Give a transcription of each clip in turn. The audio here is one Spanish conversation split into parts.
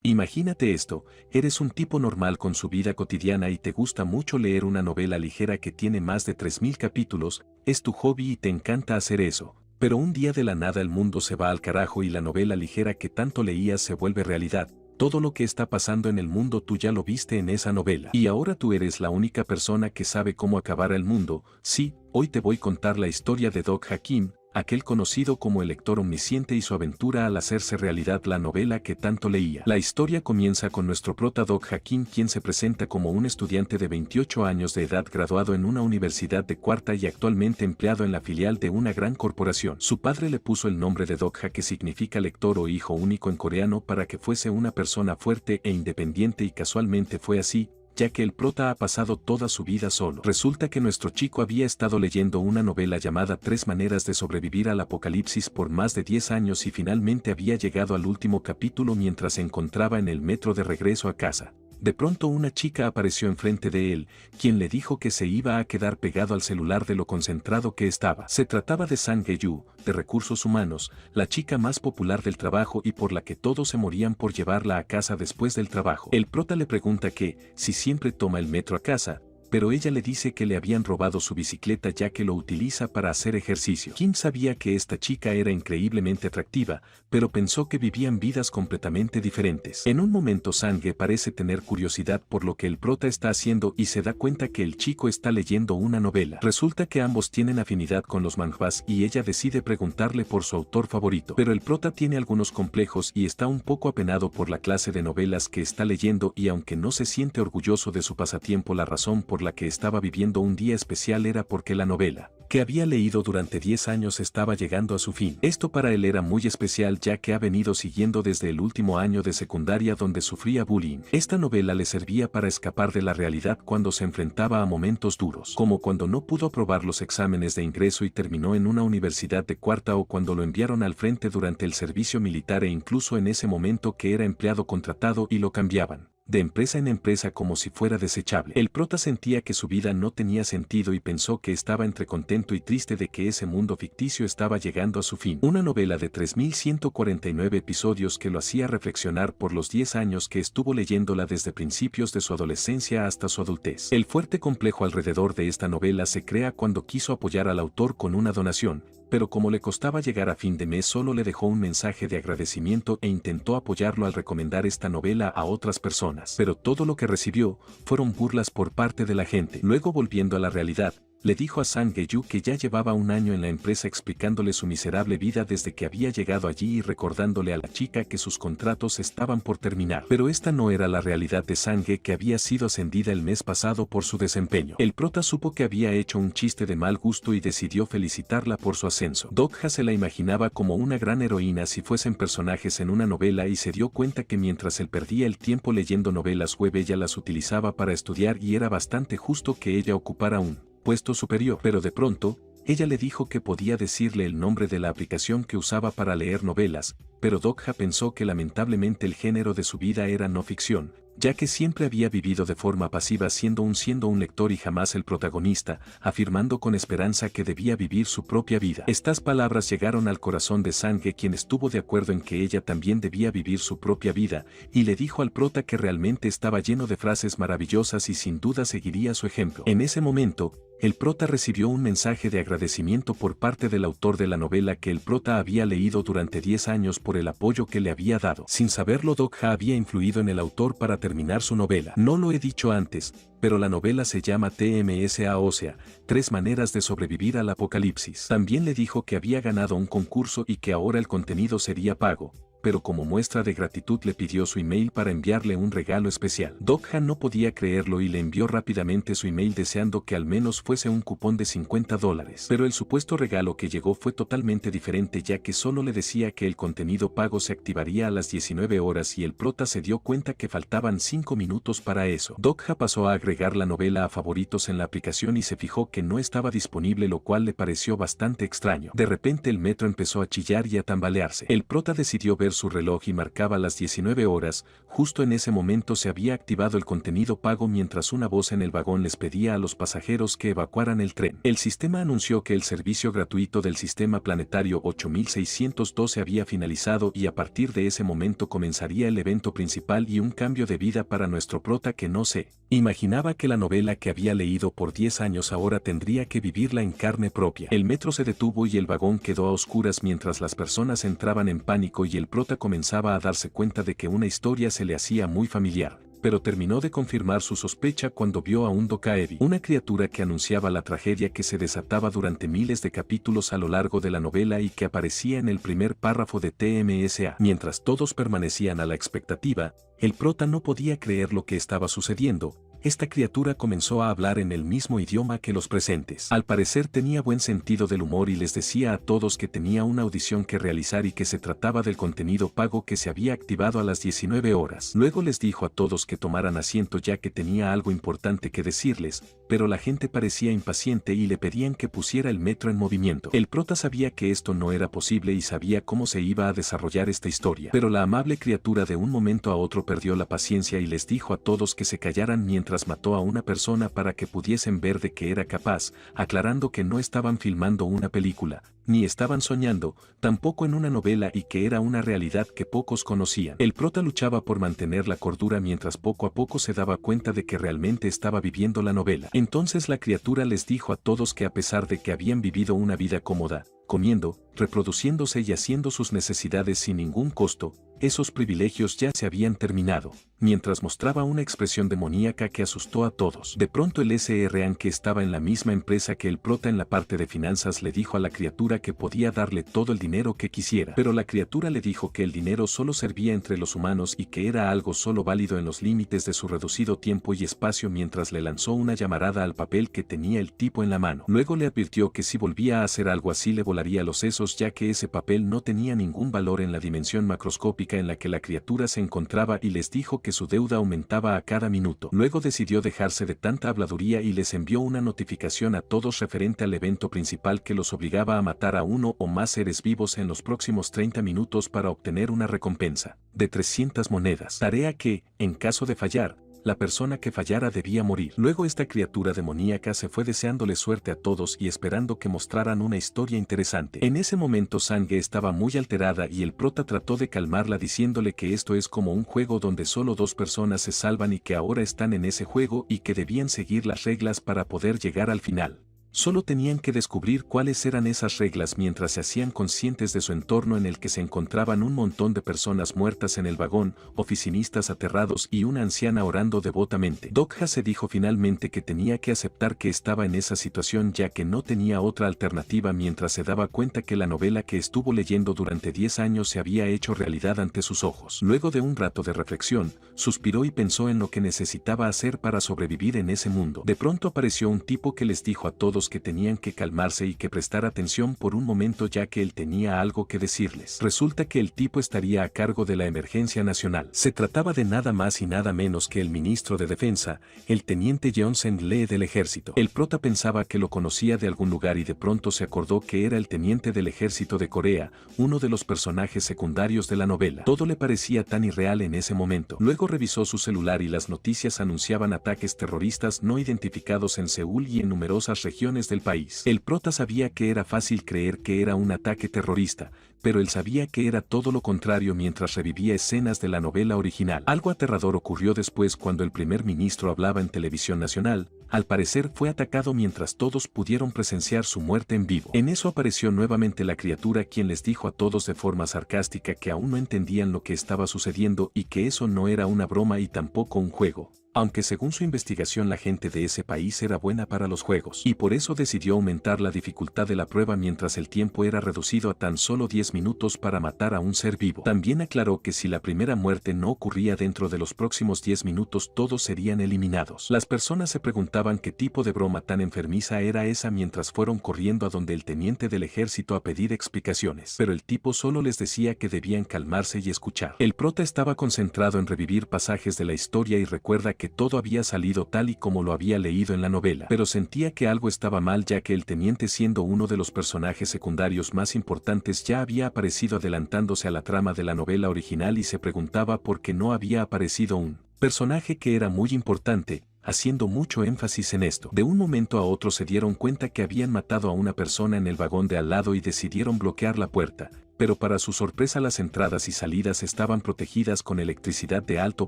Imagínate esto, eres un tipo normal con su vida cotidiana y te gusta mucho leer una novela ligera que tiene más de 3000 capítulos, es tu hobby y te encanta hacer eso. Pero un día de la nada el mundo se va al carajo y la novela ligera que tanto leías se vuelve realidad. Todo lo que está pasando en el mundo tú ya lo viste en esa novela. Y ahora tú eres la única persona que sabe cómo acabar el mundo. Sí, hoy te voy a contar la historia de Doc Hakim, aquel conocido como el lector omnisciente y su aventura al hacerse realidad la novela que tanto leía. La historia comienza con nuestro prota Doc Hakim, quien se presenta como un estudiante de 28 años de edad graduado en una universidad de cuarta y actualmente empleado en la filial de una gran corporación. Su padre le puso el nombre de Dokha, que significa lector o hijo único en coreano, para que fuese una persona fuerte e independiente, y casualmente fue así, ya que el prota ha pasado toda su vida solo. Resulta que nuestro chico había estado leyendo una novela llamada 3 maneras de sobrevivir al apocalipsis por más de 10 años y finalmente había llegado al último capítulo mientras se encontraba en el metro de regreso a casa. De pronto una chica apareció enfrente de él, quien le dijo que se iba a quedar pegado al celular de lo concentrado que estaba. Se trataba de Sang Hye-yu, de Recursos Humanos, la chica más popular del trabajo y por la que todos se morían por llevarla a casa después del trabajo. El prota le pregunta que, si siempre toma el metro a casa, pero ella le dice que le habían robado su bicicleta ya que lo utiliza para hacer ejercicio. Kim sabía que esta chica era increíblemente atractiva, pero pensó que vivían vidas completamente diferentes. En un momento Sangue parece tener curiosidad por lo que el prota está haciendo y se da cuenta que el chico está leyendo una novela. Resulta que ambos tienen afinidad con los manhwas y ella decide preguntarle por su autor favorito. Pero el prota tiene algunos complejos y está un poco apenado por la clase de novelas que está leyendo, y aunque no se siente orgulloso de su pasatiempo, la razón por la que estaba viviendo un día especial era porque la novela que había leído durante 10 años estaba llegando a su fin. Esto para él era muy especial ya que ha venido siguiendo desde el último año de secundaria donde sufría bullying. Esta novela le servía para escapar de la realidad cuando se enfrentaba a momentos duros, como cuando no pudo aprobar los exámenes de ingreso y terminó en una universidad de cuarta, o cuando lo enviaron al frente durante el servicio militar, e incluso en ese momento que era empleado contratado y lo cambiaban de empresa en empresa como si fuera desechable. El prota sentía que su vida no tenía sentido y pensó que estaba entre contento y triste de que ese mundo ficticio estaba llegando a su fin. Una novela de 3149 episodios que lo hacía reflexionar por los 10 años que estuvo leyéndola desde principios de su adolescencia hasta su adultez. El fuerte complejo alrededor de esta novela se crea cuando quiso apoyar al autor con una donación, pero como le costaba llegar a fin de mes solo le dejó un mensaje de agradecimiento e intentó apoyarlo al recomendar esta novela a otras personas. Pero todo lo que recibió fueron burlas por parte de la gente. Luego, volviendo a la realidad, le dijo a Sang Hye-yu que ya llevaba un año en la empresa explicándole su miserable vida desde que había llegado allí y recordándole a la chica que sus contratos estaban por terminar. Pero esta no era la realidad de Sang-hye, que había sido ascendida el mes pasado por su desempeño. El prota supo que había hecho un chiste de mal gusto y decidió felicitarla por su ascenso. Dokha se la imaginaba como una gran heroína si fuesen personajes en una novela, y se dio cuenta que mientras él perdía el tiempo leyendo novelas web, ella las utilizaba para estudiar, y era bastante justo que ella ocupara un puesto superior. Pero de pronto, ella le dijo que podía decirle el nombre de la aplicación que usaba para leer novelas, pero Dokha pensó que lamentablemente el género de su vida era no ficción, ya que siempre había vivido de forma pasiva siendo un lector y jamás el protagonista, afirmando con esperanza que debía vivir su propia vida. Estas palabras llegaron al corazón de Sang-hye, quien estuvo de acuerdo en que ella también debía vivir su propia vida, y le dijo al prota que realmente estaba lleno de frases maravillosas y sin duda seguiría su ejemplo. En ese momento, el prota recibió un mensaje de agradecimiento por parte del autor de la novela que el prota había leído durante 10 años por el apoyo que le había dado. Sin saberlo, Dokha había influido en el autor para terminar su novela. No lo he dicho antes, pero la novela se llama TMSA, o sea, 3 maneras de sobrevivir al apocalipsis. También le dijo que había ganado un concurso y que ahora el contenido sería pago, pero como muestra de gratitud le pidió su email para enviarle un regalo especial. Dokha no podía creerlo y le envió rápidamente su email deseando que al menos fuese un cupón de $50. Pero el supuesto regalo que llegó fue totalmente diferente, ya que solo le decía que el contenido pago se activaría a las 19 horas y el prota se dio cuenta que faltaban 5 minutos para eso. Dokha pasó a agregar la novela a favoritos en la aplicación y se fijó que no estaba disponible, lo cual le pareció bastante extraño. De repente el metro empezó a chillar y a tambalearse. El prota decidió ver ver su reloj y marcaba las 19 horas, justo en ese momento se había activado el contenido pago mientras una voz en el vagón les pedía a los pasajeros que evacuaran el tren. El sistema anunció que el servicio gratuito del sistema planetario 8612 había finalizado y a partir de ese momento comenzaría el evento principal y un cambio de vida para nuestro prota que no se imaginaba que la novela que había leído por 10 años ahora tendría que vivirla en carne propia. El metro se detuvo y el vagón quedó a oscuras mientras las personas entraban en pánico y el prota comenzaba a darse cuenta de que una historia se le hacía muy familiar. Pero terminó de confirmar su sospecha cuando vio a un Dokaebi, una criatura que anunciaba la tragedia que se desataba durante miles de capítulos a lo largo de la novela y que aparecía en el primer párrafo de TMSA. Mientras todos permanecían a la expectativa, el prota no podía creer lo que estaba sucediendo. Esta criatura comenzó a hablar en el mismo idioma que los presentes. Al parecer tenía buen sentido del humor y les decía a todos que tenía una audición que realizar y que se trataba del contenido pago que se había activado a las 19 horas. Luego les dijo a todos que tomaran asiento ya que tenía algo importante que decirles, pero la gente parecía impaciente y le pedían que pusiera el metro en movimiento. El prota sabía que esto no era posible y sabía cómo se iba a desarrollar esta historia. Pero la amable criatura de un momento a otro perdió la paciencia y les dijo a todos que se callaran mientras mató a una persona para que pudiesen ver de qué era capaz, aclarando que no estaban filmando una película, ni estaban soñando, tampoco en una novela y que era una realidad que pocos conocían. El prota luchaba por mantener la cordura mientras poco a poco se daba cuenta de que realmente estaba viviendo la novela. Entonces la criatura les dijo a todos que a pesar de que habían vivido una vida cómoda, comiendo, reproduciéndose y haciendo sus necesidades sin ningún costo, esos privilegios ya se habían terminado, mientras mostraba una expresión demoníaca que asustó a todos. De pronto el SRAN que estaba en la misma empresa que el prota en la parte de finanzas le dijo a la criatura que podía darle todo el dinero que quisiera, pero la criatura le dijo que el dinero solo servía entre los humanos y que era algo solo válido en los límites de su reducido tiempo y espacio mientras le lanzó una llamarada al papel que tenía el tipo en la mano. Luego le advirtió que si volvía a hacer algo así le volaría los sesos ya que ese papel no tenía ningún valor en la dimensión macroscópica en la que la criatura se encontraba y les dijo que su deuda aumentaba a cada minuto. Luego decidió dejarse de tanta habladuría y les envió una notificación a todos referente al evento principal que los obligaba a matar a uno o más seres vivos en los próximos 30 minutos para obtener una recompensa de 300 monedas. Tarea que, en caso de fallar, la persona que fallara debía morir. Luego esta criatura demoníaca se fue deseándole suerte a todos y esperando que mostraran una historia interesante. En ese momento Sangue estaba muy alterada y el prota trató de calmarla diciéndole que esto es como un juego donde solo dos personas se salvan y que ahora están en ese juego y que debían seguir las reglas para poder llegar al final. Solo tenían que descubrir cuáles eran esas reglas mientras se hacían conscientes de su entorno en el que se encontraban un montón de personas muertas en el vagón, oficinistas aterrados y una anciana orando devotamente. Dokha se dijo finalmente que tenía que aceptar que estaba en esa situación ya que no tenía otra alternativa mientras se daba cuenta que la novela que estuvo leyendo durante 10 años se había hecho realidad ante sus ojos. Luego de un rato de reflexión, suspiró y pensó en lo que necesitaba hacer para sobrevivir en ese mundo. De pronto apareció un tipo que les dijo a todos que tenían que calmarse y que prestar atención por un momento ya que él tenía algo que decirles. Resulta que el tipo estaría a cargo de la emergencia nacional. Se trataba de nada más y nada menos que el ministro de Defensa, el teniente Jeon Seng-lee del ejército. El prota pensaba que lo conocía de algún lugar y de pronto se acordó que era el teniente del ejército de Corea, uno de los personajes secundarios de la novela. Todo le parecía tan irreal en ese momento. Luego revisó su celular y las noticias anunciaban ataques terroristas no identificados en Seúl y en numerosas regiones del país. El prota sabía que era fácil creer que era un ataque terrorista, pero él sabía que era todo lo contrario mientras revivía escenas de la novela original. Algo aterrador ocurrió después cuando el primer ministro hablaba en televisión nacional. Al parecer fue atacado mientras todos pudieron presenciar su muerte en vivo. En eso apareció nuevamente la criatura quien les dijo a todos de forma sarcástica que aún no entendían lo que estaba sucediendo y que eso no era una broma y tampoco un juego. Aunque según su investigación la gente de ese país era buena para los juegos, y por eso decidió aumentar la dificultad de la prueba mientras el tiempo era reducido a tan solo 10 minutos para matar a un ser vivo. También aclaró que si la primera muerte no ocurría dentro de los próximos 10 minutos todos serían eliminados. Las personas se preguntaban qué tipo de broma tan enfermiza era esa mientras fueron corriendo a donde el teniente del ejército a pedir explicaciones, pero el tipo solo les decía que debían calmarse y escuchar. El prota estaba concentrado en revivir pasajes de la historia y recuerda que que todo había salido tal y como lo había leído en la novela, pero sentía que algo estaba mal ya que el teniente, siendo uno de los personajes secundarios más importantes, ya había aparecido adelantándose a la trama de la novela original y se preguntaba por qué no había aparecido un personaje que era muy importante, haciendo mucho énfasis en esto. De un momento a otro se dieron cuenta que habían matado a una persona en el vagón de al lado y decidieron bloquear la puerta, pero para su sorpresa las entradas y salidas estaban protegidas con electricidad de alto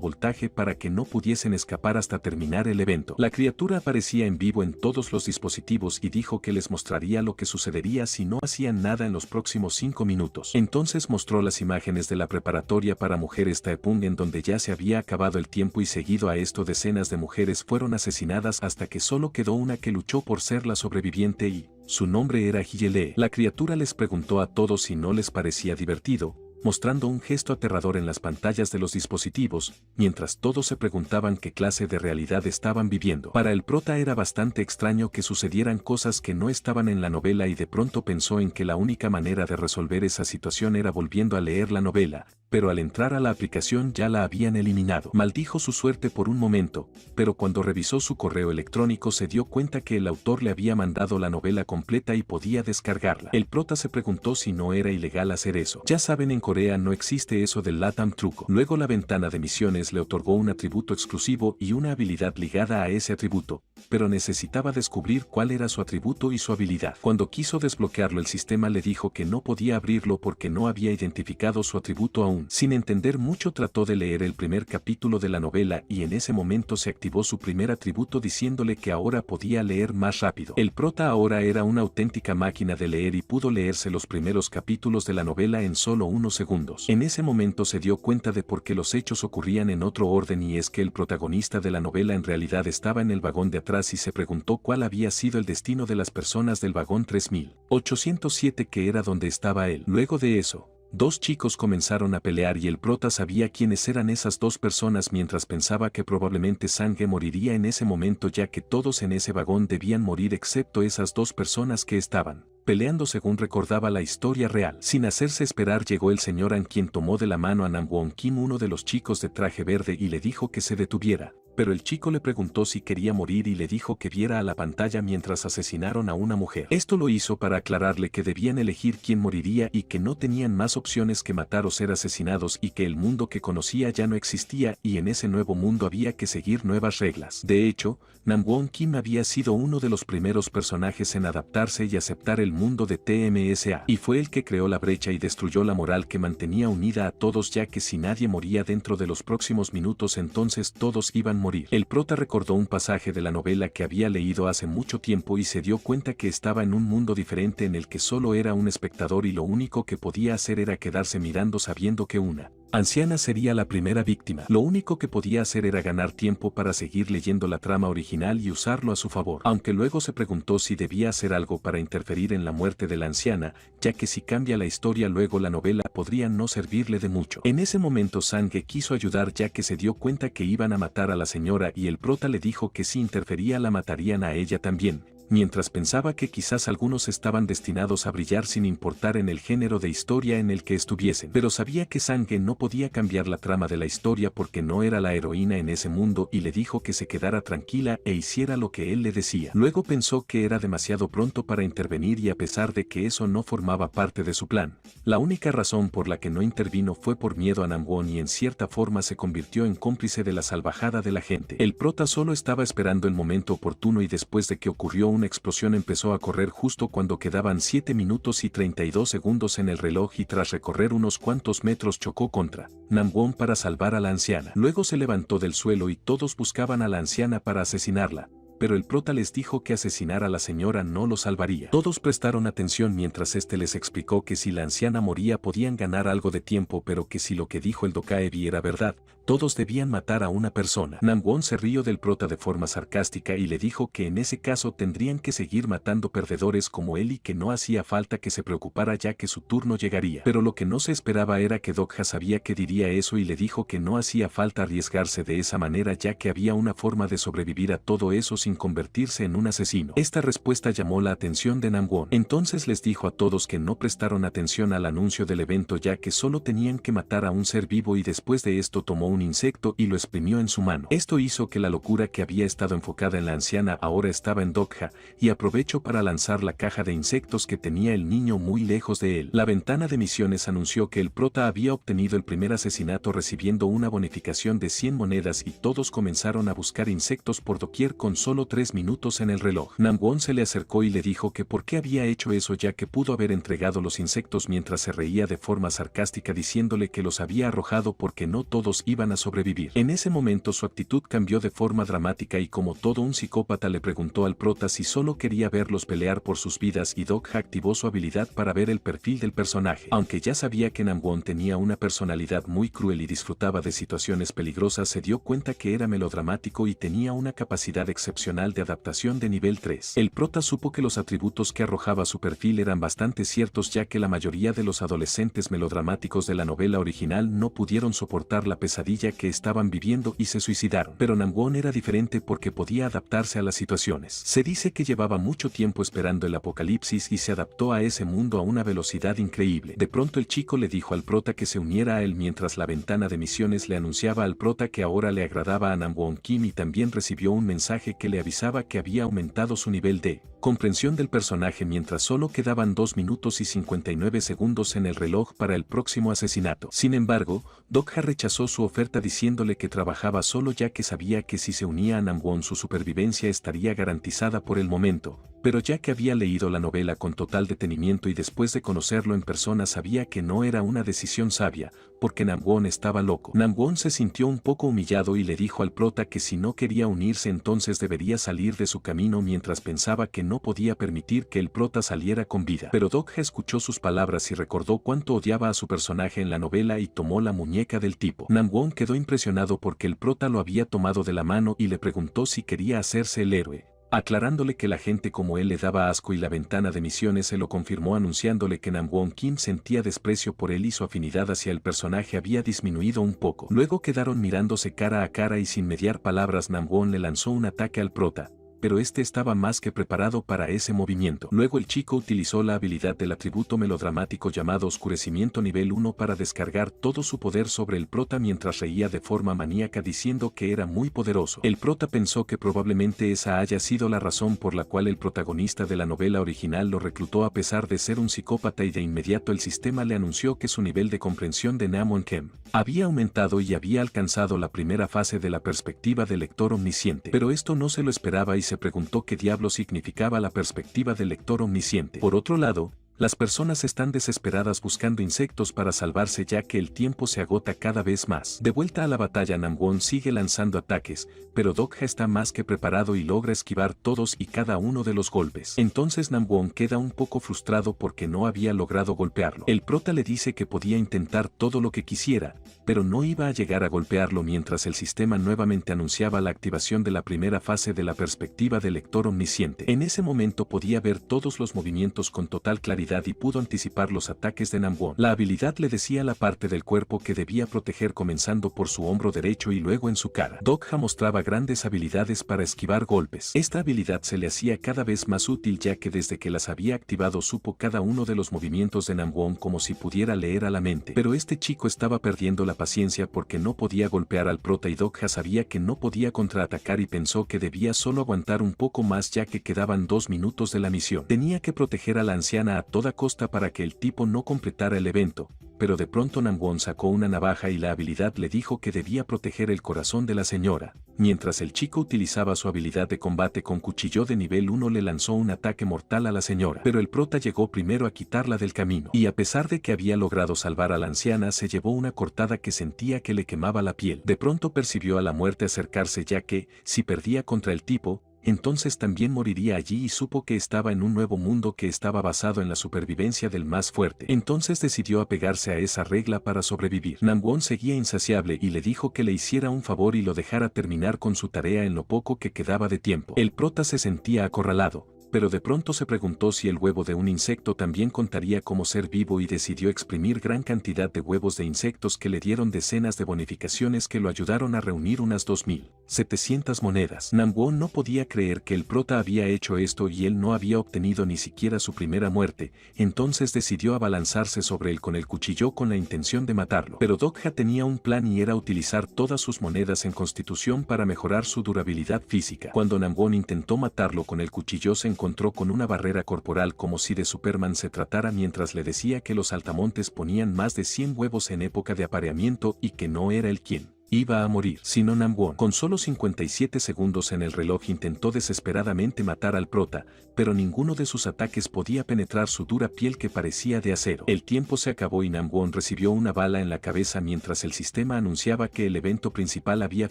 voltaje para que no pudiesen escapar hasta terminar el evento. La criatura aparecía en vivo en todos los dispositivos y dijo que les mostraría lo que sucedería si no hacían nada en los próximos 5 minutos. Entonces mostró las imágenes de la preparatoria para mujeres Taepung en donde ya se había acabado el tiempo y seguido a esto decenas de mujeres fueron asesinadas hasta que solo quedó una que luchó por ser la sobreviviente y su nombre era Hyele. La criatura les preguntó a todos si no les parecía divertido, mostrando un gesto aterrador en las pantallas de los dispositivos, mientras todos se preguntaban qué clase de realidad estaban viviendo. Para el prota era bastante extraño que sucedieran cosas que no estaban en la novela y de pronto pensó en que la única manera de resolver esa situación era volviendo a leer la novela, pero al entrar a la aplicación ya la habían eliminado. Maldijo su suerte por un momento, pero cuando revisó su correo electrónico se dio cuenta que el autor le había mandado la novela completa y podía descargarla. El prota se preguntó si no era ilegal hacer eso. Ya saben, en Corea no existe eso del LATAM truco. Luego la ventana de misiones le otorgó un atributo exclusivo y una habilidad ligada a ese atributo, pero necesitaba descubrir cuál era su atributo y su habilidad. Cuando quiso desbloquearlo el sistema le dijo que no podía abrirlo porque no había identificado su atributo aún. Sin entender mucho trató de leer el primer capítulo de la novela y en ese momento se activó su primer atributo diciéndole que ahora podía leer más rápido. El prota ahora era una auténtica máquina de leer y pudo leerse los primeros capítulos de la novela en solo unos segundos. En ese momento se dio cuenta de por qué los hechos ocurrían en otro orden y es que el protagonista de la novela en realidad estaba en el vagón de atrás y se preguntó cuál había sido el destino de las personas del vagón 3807 que era donde estaba él. Luego de eso, dos chicos comenzaron a pelear y el prota sabía quiénes eran esas dos personas mientras pensaba que probablemente Sange moriría en ese momento ya que todos en ese vagón debían morir excepto esas dos personas que estaban peleando según recordaba la historia real. Sin hacerse esperar llegó el señor An quien tomó de la mano a Nam Won Kim, uno de los chicos de traje verde, y le dijo que se detuviera. Pero el chico le preguntó si quería morir y le dijo que viera a la pantalla mientras asesinaron a una mujer. Esto lo hizo para aclararle que debían elegir quién moriría y que no tenían más opciones que matar o ser asesinados y que el mundo que conocía ya no existía y en ese nuevo mundo había que seguir nuevas reglas. De hecho, Nam Won Kim había sido uno de los primeros personajes en adaptarse y aceptar el mundo de TMSA y fue el que creó la brecha y destruyó la moral que mantenía unida a todos, ya que si nadie moría dentro de los próximos minutos entonces todos iban a morir. El prota recordó un pasaje de la novela que había leído hace mucho tiempo y se dio cuenta que estaba en un mundo diferente en el que solo era un espectador y lo único que podía hacer era quedarse mirando sabiendo que una anciana sería la primera víctima. Lo único que podía hacer era ganar tiempo para seguir leyendo la trama original y usarlo a su favor. Aunque luego se preguntó si debía hacer algo para interferir en la muerte de la anciana, ya que si cambia la historia luego la novela podría no servirle de mucho. En ese momento Sange quiso ayudar ya que se dio cuenta que iban a matar a la señora y el prota le dijo que si interfería la matarían a ella también, mientras pensaba que quizás algunos estaban destinados a brillar sin importar en el género de historia en el que estuviesen. Pero sabía que Sange no podía cambiar la trama de la historia porque no era la heroína en ese mundo y le dijo que se quedara tranquila e hiciera lo que él le decía. Luego pensó que era demasiado pronto para intervenir y a pesar de que eso no formaba parte de su plan, la única razón por la que no intervino fue por miedo a Nam Won y en cierta forma se convirtió en cómplice de la salvajada de la gente. El prota solo estaba esperando el momento oportuno y después de que ocurrió una explosión empezó a correr justo cuando quedaban 7 minutos y 32 segundos en el reloj y tras recorrer unos cuantos metros chocó contra Nam Won para salvar a la anciana. Luego se levantó del suelo y todos buscaban a la anciana para asesinarla, pero el prota les dijo que asesinar a la señora no lo salvaría. Todos prestaron atención mientras este les explicó que si la anciana moría podían ganar algo de tiempo, pero que si lo que dijo el Dokaebi era verdad, todos debían matar a una persona. Nam Won se rió del prota de forma sarcástica y le dijo que en ese caso tendrían que seguir matando perdedores como él y que no hacía falta que se preocupara ya que su turno llegaría. Pero lo que no se esperaba era que Dokha sabía que diría eso y le dijo que no hacía falta arriesgarse de esa manera ya que había una forma de sobrevivir a todo eso sin sin convertirse en un asesino. Esta respuesta llamó la atención de Namwon. Entonces les dijo a todos que no prestaron atención al anuncio del evento ya que solo tenían que matar a un ser vivo y después de esto tomó un insecto y lo exprimió en su mano. Esto hizo que la locura que había estado enfocada en la anciana ahora estaba en Dokha y aprovechó para lanzar la caja de insectos que tenía el niño muy lejos de él. La ventana de misiones anunció que el prota había obtenido el primer asesinato recibiendo una bonificación de 100 monedas y todos comenzaron a buscar insectos por doquier con solo 3 minutos en el reloj. Namwon se le acercó y le dijo que por qué había hecho eso ya que pudo haber entregado los insectos mientras se reía de forma sarcástica diciéndole que los había arrojado porque no todos iban a sobrevivir. En ese momento su actitud cambió de forma dramática y como todo un psicópata le preguntó al prota si solo quería verlos pelear por sus vidas y Dokha activó su habilidad para ver el perfil del personaje. Aunque ya sabía que Namwon tenía una personalidad muy cruel y disfrutaba de situaciones peligrosas, se dio cuenta que era melodramático y tenía una capacidad excepcional de adaptación de nivel 3. El prota supo que los atributos que arrojaba su perfil eran bastante ciertos ya que la mayoría de los adolescentes melodramáticos de la novela original no pudieron soportar la pesadilla que estaban viviendo y se suicidaron. Pero Namwon era diferente porque podía adaptarse a las situaciones. Se dice que llevaba mucho tiempo esperando el apocalipsis y se adaptó a ese mundo a una velocidad increíble. De pronto el chico le dijo al prota que se uniera a él mientras la ventana de misiones le anunciaba al prota que ahora le agradaba a Namwon Kim y también recibió un mensaje que le avisaba que había aumentado su nivel de comprensión del personaje mientras solo quedaban 2 minutos y 59 segundos en el reloj para el próximo asesinato. Sin embargo, Dokha rechazó su oferta diciéndole que trabajaba solo ya que sabía que si se unía a Namwon su supervivencia estaría garantizada por el momento, pero ya que había leído la novela con total detenimiento y después de conocerlo en persona sabía que no era una decisión sabia, porque Namwon estaba loco. Namwon se sintió un poco humillado y le dijo al prota que si no quería unirse entonces debería salir de su camino mientras pensaba que no podía permitir que el prota saliera con vida. Pero Dokha escuchó sus palabras y recordó cuánto odiaba a su personaje en la novela y tomó la muñeca del tipo. Namwon quedó impresionado porque el prota lo había tomado de la mano y le preguntó si quería hacerse el héroe, aclarándole que la gente como él le daba asco y la ventana de misiones se lo confirmó anunciándole que Namwon Kim sentía desprecio por él y su afinidad hacia el personaje había disminuido un poco. Luego quedaron mirándose cara a cara y sin mediar palabras Namwon le lanzó un ataque al prota, pero este estaba más que preparado para ese movimiento. Luego el chico utilizó la habilidad del atributo melodramático llamado Oscurecimiento nivel 1 para descargar todo su poder sobre el prota mientras reía de forma maníaca diciendo que era muy poderoso. El prota pensó que probablemente esa haya sido la razón por la cual el protagonista de la novela original lo reclutó a pesar de ser un psicópata y de inmediato el sistema le anunció que su nivel de comprensión de Namwon Kim había aumentado y había alcanzado la primera fase de la perspectiva del lector omnisciente. Pero esto no se lo esperaba y se preguntó qué diablo significaba la perspectiva del lector omnisciente. Por otro lado, las personas están desesperadas buscando insectos para salvarse ya que el tiempo se agota cada vez más. De vuelta a la batalla Namwon sigue lanzando ataques, pero Dokha está más que preparado y logra esquivar todos y cada uno de los golpes. Entonces Namwon queda un poco frustrado porque no había logrado golpearlo. El prota le dice que podía intentar todo lo que quisiera, pero no iba a llegar a golpearlo mientras el sistema nuevamente anunciaba la activación de la primera fase de la perspectiva del lector omnisciente. En ese momento podía ver todos los movimientos con total claridad y pudo anticipar los ataques de Namwon. La habilidad le decía la parte del cuerpo que debía proteger comenzando por su hombro derecho y luego en su cara. Dokha mostraba grandes habilidades para esquivar golpes. Esta habilidad se le hacía cada vez más útil ya que desde que las había activado supo cada uno de los movimientos de Namwon como si pudiera leer a la mente. Pero este chico estaba perdiendo la paciencia porque no podía golpear al prota y Dokha sabía que no podía contraatacar y pensó que debía solo aguantar un poco más ya que quedaban 2 minutos de la misión. Tenía que proteger a la anciana a toda costa para que el tipo no completara el evento, pero de pronto Namwon sacó una navaja y la habilidad le dijo que debía proteger el corazón de la señora. Mientras el chico utilizaba su habilidad de combate con cuchillo de nivel 1 le lanzó un ataque mortal a la señora, pero el prota llegó primero a quitarla del camino, y a pesar de que había logrado salvar a la anciana se llevó una cortada que sentía que le quemaba la piel. De pronto percibió a la muerte acercarse ya que, si perdía contra el tipo, entonces también moriría allí y supo que estaba en un nuevo mundo que estaba basado en la supervivencia del más fuerte. Entonces decidió apegarse a esa regla para sobrevivir. Namwon seguía insaciable y le dijo que le hiciera un favor y lo dejara terminar con su tarea en lo poco que quedaba de tiempo. El prota se sentía acorralado, pero de pronto se preguntó si el huevo de un insecto también contaría como ser vivo y decidió exprimir gran cantidad de huevos de insectos que le dieron decenas de bonificaciones que lo ayudaron a reunir unas 2.700 monedas. Namwon no podía creer que el prota había hecho esto y él no había obtenido ni siquiera su primera muerte, entonces decidió abalanzarse sobre él con el cuchillo con la intención de matarlo. Pero Dokha tenía un plan y era utilizar todas sus monedas en constitución para mejorar su durabilidad física. Cuando Namwon intentó matarlo con el cuchillo se encontró con una barrera corporal como si de Superman se tratara mientras le decía que los saltamontes ponían más de 100 huevos en época de apareamiento y que no era él quien iba a morir, sino Namwon. Con solo 57 segundos en el reloj intentó desesperadamente matar al prota, pero ninguno de sus ataques podía penetrar su dura piel que parecía de acero. El tiempo se acabó y Namwon recibió una bala en la cabeza mientras el sistema anunciaba que el evento principal había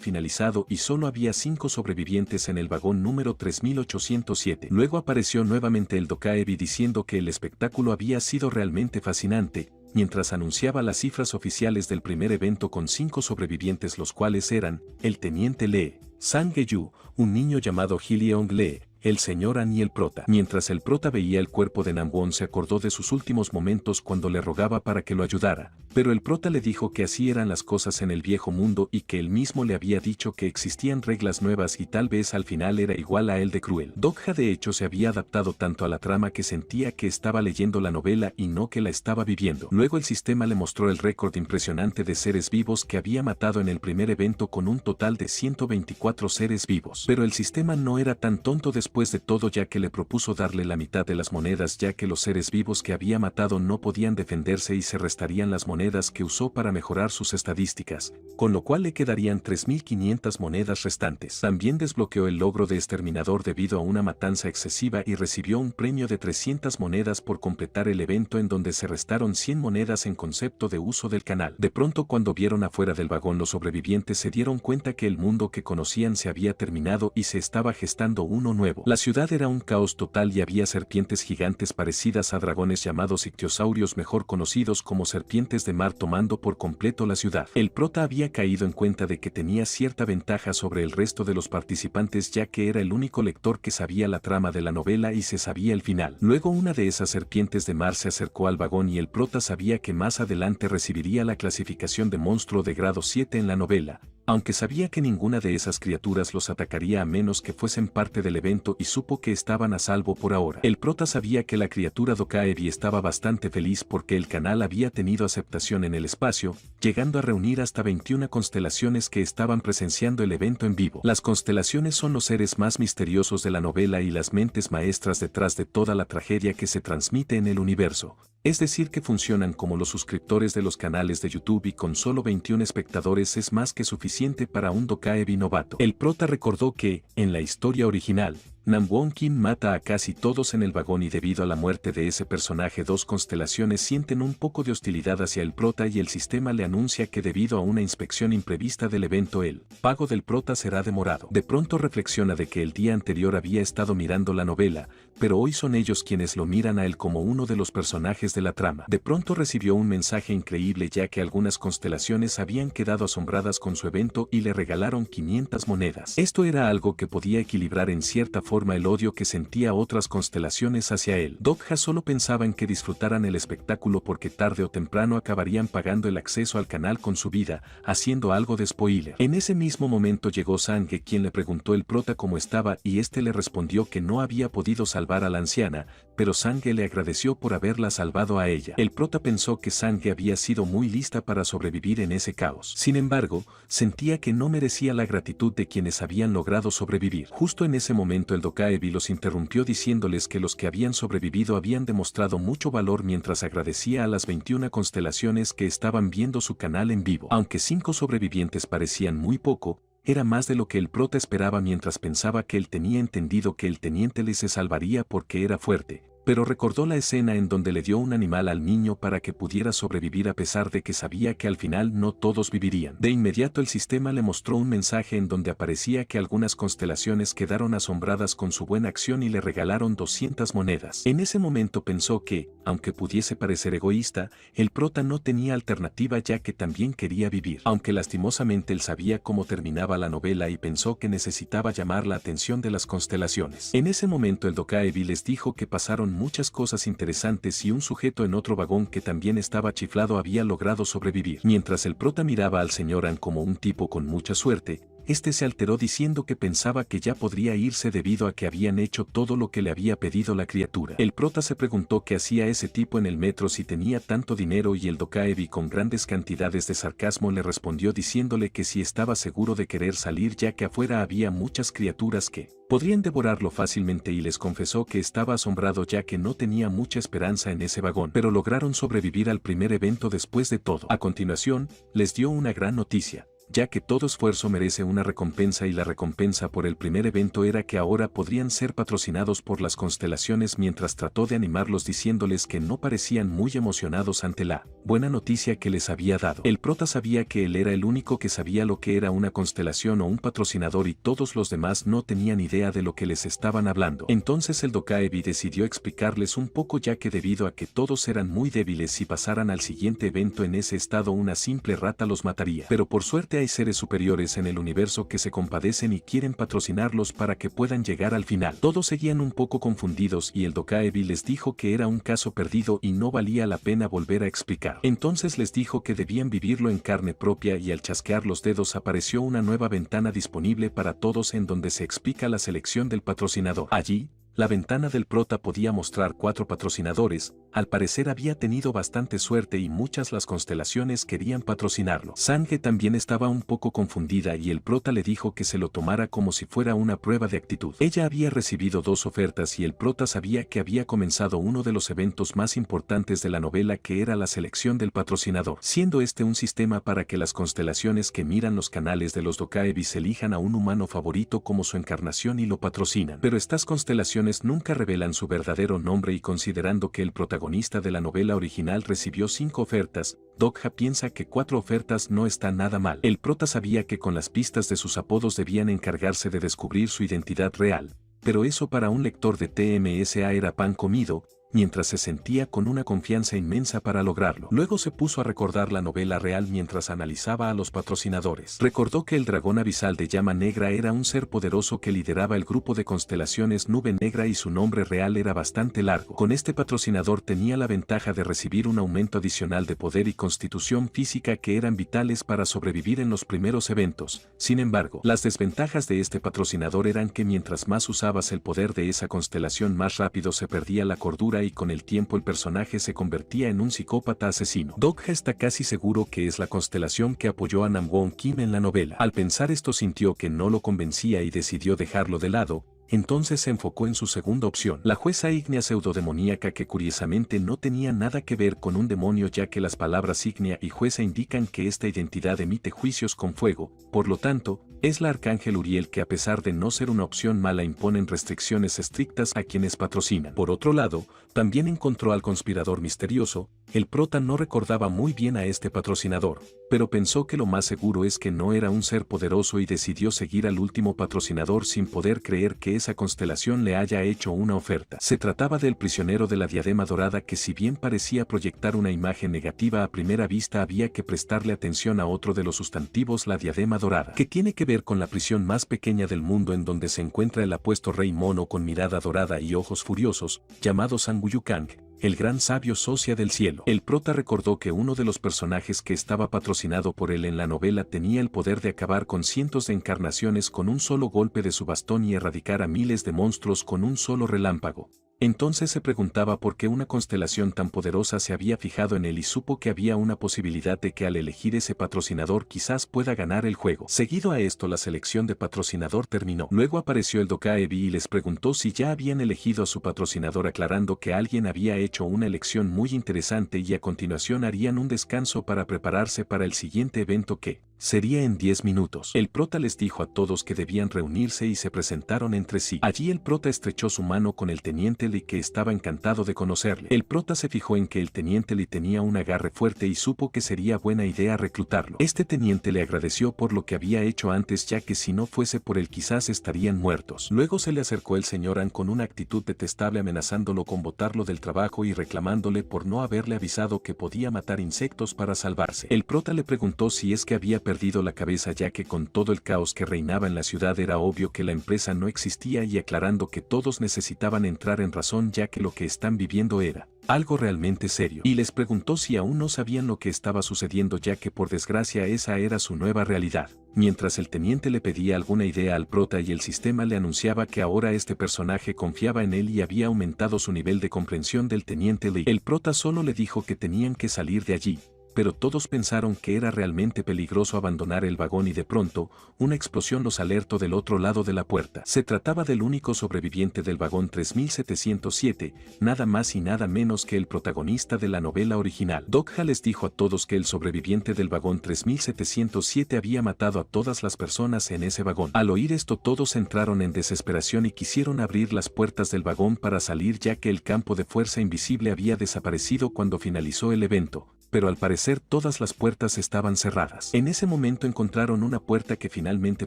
finalizado y solo había 5 sobrevivientes en el vagón número 3807. Luego apareció nuevamente el Dokaebi diciendo que el espectáculo había sido realmente fascinante, mientras anunciaba las cifras oficiales del primer evento con 5 sobrevivientes, los cuales eran el teniente Lee, Sang Ge-yu, un niño llamado Hyeong Lee, el señor An y el prota. Mientras el prota veía el cuerpo de Namwon se acordó de sus últimos momentos cuando le rogaba para que lo ayudara, pero el prota le dijo que así eran las cosas en el viejo mundo y que él mismo le había dicho que existían reglas nuevas y tal vez al final era igual a él de cruel. Dokha de hecho se había adaptado tanto a la trama que sentía que estaba leyendo la novela y no que la estaba viviendo. Luego el sistema le mostró el récord impresionante de seres vivos que había matado en el primer evento con un total de 124 seres vivos. Pero el sistema no era tan tonto después de todo, ya que le propuso darle la mitad de las monedas, ya que los seres vivos que había matado no podían defenderse y se restarían las monedas que usó para mejorar sus estadísticas, con lo cual le quedarían 3.500 monedas restantes. También desbloqueó el logro de exterminador debido a una matanza excesiva y recibió un premio de 300 monedas por completar el evento, en donde se restaron 100 monedas en concepto de uso del canal. De pronto, cuando vieron afuera del vagón los sobrevivientes se dieron cuenta que el mundo que conocían se había terminado y se estaba gestando uno nuevo. La ciudad era un caos total y había serpientes gigantes parecidas a dragones llamados ictiosaurios, mejor conocidos como serpientes de mar, tomando por completo la ciudad. El prota había caído en cuenta de que tenía cierta ventaja sobre el resto de los participantes, ya que era el único lector que sabía la trama de la novela y se sabía el final. Luego una de esas serpientes de mar se acercó al vagón y el prota sabía que más adelante recibiría la clasificación de monstruo de grado 7 en la novela, aunque sabía que ninguna de esas criaturas los atacaría a menos que fuesen parte del evento, y supo que estaban a salvo por ahora. El prota sabía que la criatura Dokaebi estaba bastante feliz porque el canal había tenido aceptación en el espacio, llegando a reunir hasta 21 constelaciones que estaban presenciando el evento en vivo. Las constelaciones son los seres más misteriosos de la novela y las mentes maestras detrás de toda la tragedia que se transmite en el universo. Es decir, que funcionan como los suscriptores de los canales de YouTube, y con solo 21 espectadores es más que suficiente para un Dokaebi novato. El prota recordó que, en la historia original, Namwon Kim mata a casi todos en el vagón y debido a la muerte de ese personaje 2 constelaciones sienten un poco de hostilidad hacia el prota y el sistema le anuncia que debido a una inspección imprevista del evento el pago del prota será demorado. De pronto reflexiona de que el día anterior había estado mirando la novela, pero hoy son ellos quienes lo miran a él como uno de los personajes de la trama. De pronto recibió un mensaje increíble, ya que algunas constelaciones habían quedado asombradas con su evento y le regalaron 500 monedas. Esto era algo que podía equilibrar en cierta forma el odio que sentía otras constelaciones hacia él. Dokha solo pensaba en que disfrutaran el espectáculo porque tarde o temprano acabarían pagando el acceso al canal con su vida, haciendo algo de spoiler. En ese mismo momento llegó Sange, quien le preguntó el prota cómo estaba y este le respondió que no había podido salvar a la anciana, pero Sange le agradeció por haberla salvado a ella. El prota pensó que Sange había sido muy lista para sobrevivir en ese caos. Sin embargo, sentía que no merecía la gratitud de quienes habían logrado sobrevivir. Justo en ese momento el Dokaebi los interrumpió diciéndoles que los que habían sobrevivido habían demostrado mucho valor, mientras agradecía a las 21 constelaciones que estaban viendo su canal en vivo. Aunque 5 sobrevivientes parecían muy poco, era más de lo que el prota esperaba, mientras pensaba que él tenía entendido que el teniente Lee se salvaría porque era fuerte. pero recordó la escena en donde le dio un animal al niño para que pudiera sobrevivir a pesar de que sabía que al final no todos vivirían. De inmediato el sistema le mostró un mensaje en donde aparecía que algunas constelaciones quedaron asombradas con su buena acción y le regalaron 200 monedas. En ese momento pensó que, aunque pudiese parecer egoísta, el prota no tenía alternativa ya que también quería vivir. Aunque lastimosamente él sabía cómo terminaba la novela y pensó que necesitaba llamar la atención de las constelaciones. En ese momento el Dokaebi les dijo que pasaron muchas cosas interesantes y un sujeto en otro vagón que también estaba chiflado había logrado sobrevivir. Mientras el prota miraba al señor An como un tipo con mucha suerte, este se alteró diciendo que pensaba que ya podría irse debido a que habían hecho todo lo que le había pedido la criatura. El prota se preguntó qué hacía ese tipo en el metro si tenía tanto dinero y el Dokaebi con grandes cantidades de sarcasmo le respondió diciéndole que si estaba seguro de querer salir ya que afuera había muchas criaturas que podrían devorarlo fácilmente y les confesó que estaba asombrado ya que no tenía mucha esperanza en ese vagón, pero lograron sobrevivir al primer evento después de todo. A continuación, les dio una gran noticia, ya que todo esfuerzo merece una recompensa y la recompensa por el primer evento era que ahora podrían ser patrocinados por las constelaciones mientras trató de animarlos diciéndoles que no parecían muy emocionados ante la buena noticia que les había dado. El prota sabía que él era el único que sabía lo que era una constelación o un patrocinador y todos los demás no tenían idea de lo que les estaban hablando. Entonces el Dokaebi decidió explicarles un poco ya que debido a que todos eran muy débiles si pasaran al siguiente evento en ese estado una simple rata los mataría. Pero por suerte hay seres superiores en el universo que se compadecen y quieren patrocinarlos para que puedan llegar al final. Todos seguían un poco confundidos y el Dokaebi les dijo que era un caso perdido y no valía la pena volver a explicar. Entonces les dijo que debían vivirlo en carne propia y al chasquear los dedos apareció una nueva ventana disponible para todos en donde se explica la selección del patrocinador. Allí, la ventana del prota podía mostrar 4 patrocinadores, al parecer había tenido bastante suerte y muchas las constelaciones querían patrocinarlo. Sange también estaba un poco confundida y el prota le dijo que se lo tomara como si fuera una prueba de actitud. Ella había recibido 2 ofertas y el prota sabía que había comenzado uno de los eventos más importantes de la novela que era la selección del patrocinador, siendo este un sistema para que las constelaciones que miran los canales de los Dokaebis elijan a un humano favorito como su encarnación y lo patrocinan. Pero estas constelaciones nunca revelan su verdadero nombre y considerando que el protagonista de la novela original recibió 5 ofertas, Dokha piensa que 4 ofertas no está nada mal. El prota sabía que con las pistas de sus apodos debían encargarse de descubrir su identidad real, pero eso para un lector de TMSA era pan comido, mientras se sentía con una confianza inmensa para lograrlo. Luego se puso a recordar la novela real mientras analizaba a los patrocinadores. Recordó que el dragón abisal de llama negra era un ser poderoso que lideraba el grupo de constelaciones Nube Negra y su nombre real era bastante largo. Con este patrocinador tenía la ventaja de recibir un aumento adicional de poder y constitución física que eran vitales para sobrevivir en los primeros eventos. Sin embargo, las desventajas de este patrocinador eran que mientras más usabas el poder de esa constelación más rápido se perdía la cordura y con el tiempo el personaje se convertía en un psicópata asesino. Dokha está casi seguro que es la constelación que apoyó a Namwon Kim en la novela. Al pensar esto sintió que no lo convencía y decidió dejarlo de lado. Entonces se enfocó en su segunda opción, la jueza ígnea pseudodemoníaca que curiosamente no tenía nada que ver con un demonio ya que las palabras ígnea y jueza indican que esta identidad emite juicios con fuego, por lo tanto, es la arcángel Uriel que a pesar de no ser una opción mala imponen restricciones estrictas a quienes patrocinan. Por otro lado, también encontró al conspirador misterioso, el prota no recordaba muy bien a este patrocinador, pero pensó que lo más seguro es que no era un ser poderoso y decidió seguir al último patrocinador sin poder creer que esa constelación le haya hecho una oferta. Se trataba del prisionero de la diadema dorada que si bien parecía proyectar una imagen negativa a primera vista había que prestarle atención a otro de los sustantivos la diadema dorada, que tiene que ver con la prisión más pequeña del mundo en donde se encuentra el apuesto rey mono con mirada dorada y ojos furiosos, llamado Sanguyukang, el gran sabio socia del cielo. El prota recordó que uno de los personajes que estaba patrocinado por él en la novela tenía el poder de acabar con cientos de encarnaciones con un solo golpe de su bastón y erradicar a miles de monstruos con un solo relámpago. Entonces se preguntaba por qué una constelación tan poderosa se había fijado en él y supo que había una posibilidad de que al elegir ese patrocinador quizás pueda ganar el juego. Seguido a esto la selección de patrocinador terminó. Luego apareció el Dokaebi y les preguntó si ya habían elegido a su patrocinador aclarando que alguien había hecho una elección muy interesante y a continuación harían un descanso para prepararse para el siguiente evento que sería en 10 minutos. El prota les dijo a todos que debían reunirse y se presentaron entre sí. Allí el prota estrechó su mano con el teniente Lee, que estaba encantado de conocerle. El prota se fijó en que el teniente Lee tenía un agarre fuerte y supo que sería buena idea reclutarlo. Este teniente le agradeció por lo que había hecho antes, ya que si no fuese por él quizás estarían muertos. Luego se le acercó el señor An con una actitud detestable, amenazándolo con botarlo del trabajo y reclamándole por no haberle avisado que podía matar insectos para salvarse. El prota le preguntó si es que había perdido la cabeza, ya que con todo el caos que reinaba en la ciudad era obvio que la empresa no existía, y aclarando que todos necesitaban entrar en razón, ya que lo que están viviendo era algo realmente serio. Y les preguntó si aún no sabían lo que estaba sucediendo, ya que por desgracia esa era su nueva realidad. Mientras el teniente le pedía alguna idea al prota y el sistema le anunciaba que ahora este personaje confiaba en él y había aumentado su nivel de comprensión del teniente Lee. El prota solo le dijo que tenían que salir de allí, pero todos pensaron que era realmente peligroso abandonar el vagón, y de pronto, una explosión los alertó del otro lado de la puerta. Se trataba del único sobreviviente del vagón 3707, nada más y nada menos que el protagonista de la novela original. Dokha les dijo a todos que el sobreviviente del vagón 3707 había matado a todas las personas en ese vagón. Al oír esto, todos entraron en desesperación y quisieron abrir las puertas del vagón para salir, ya que el campo de fuerza invisible había desaparecido cuando finalizó el evento, pero al parecer todas las puertas estaban cerradas. En ese momento encontraron una puerta que finalmente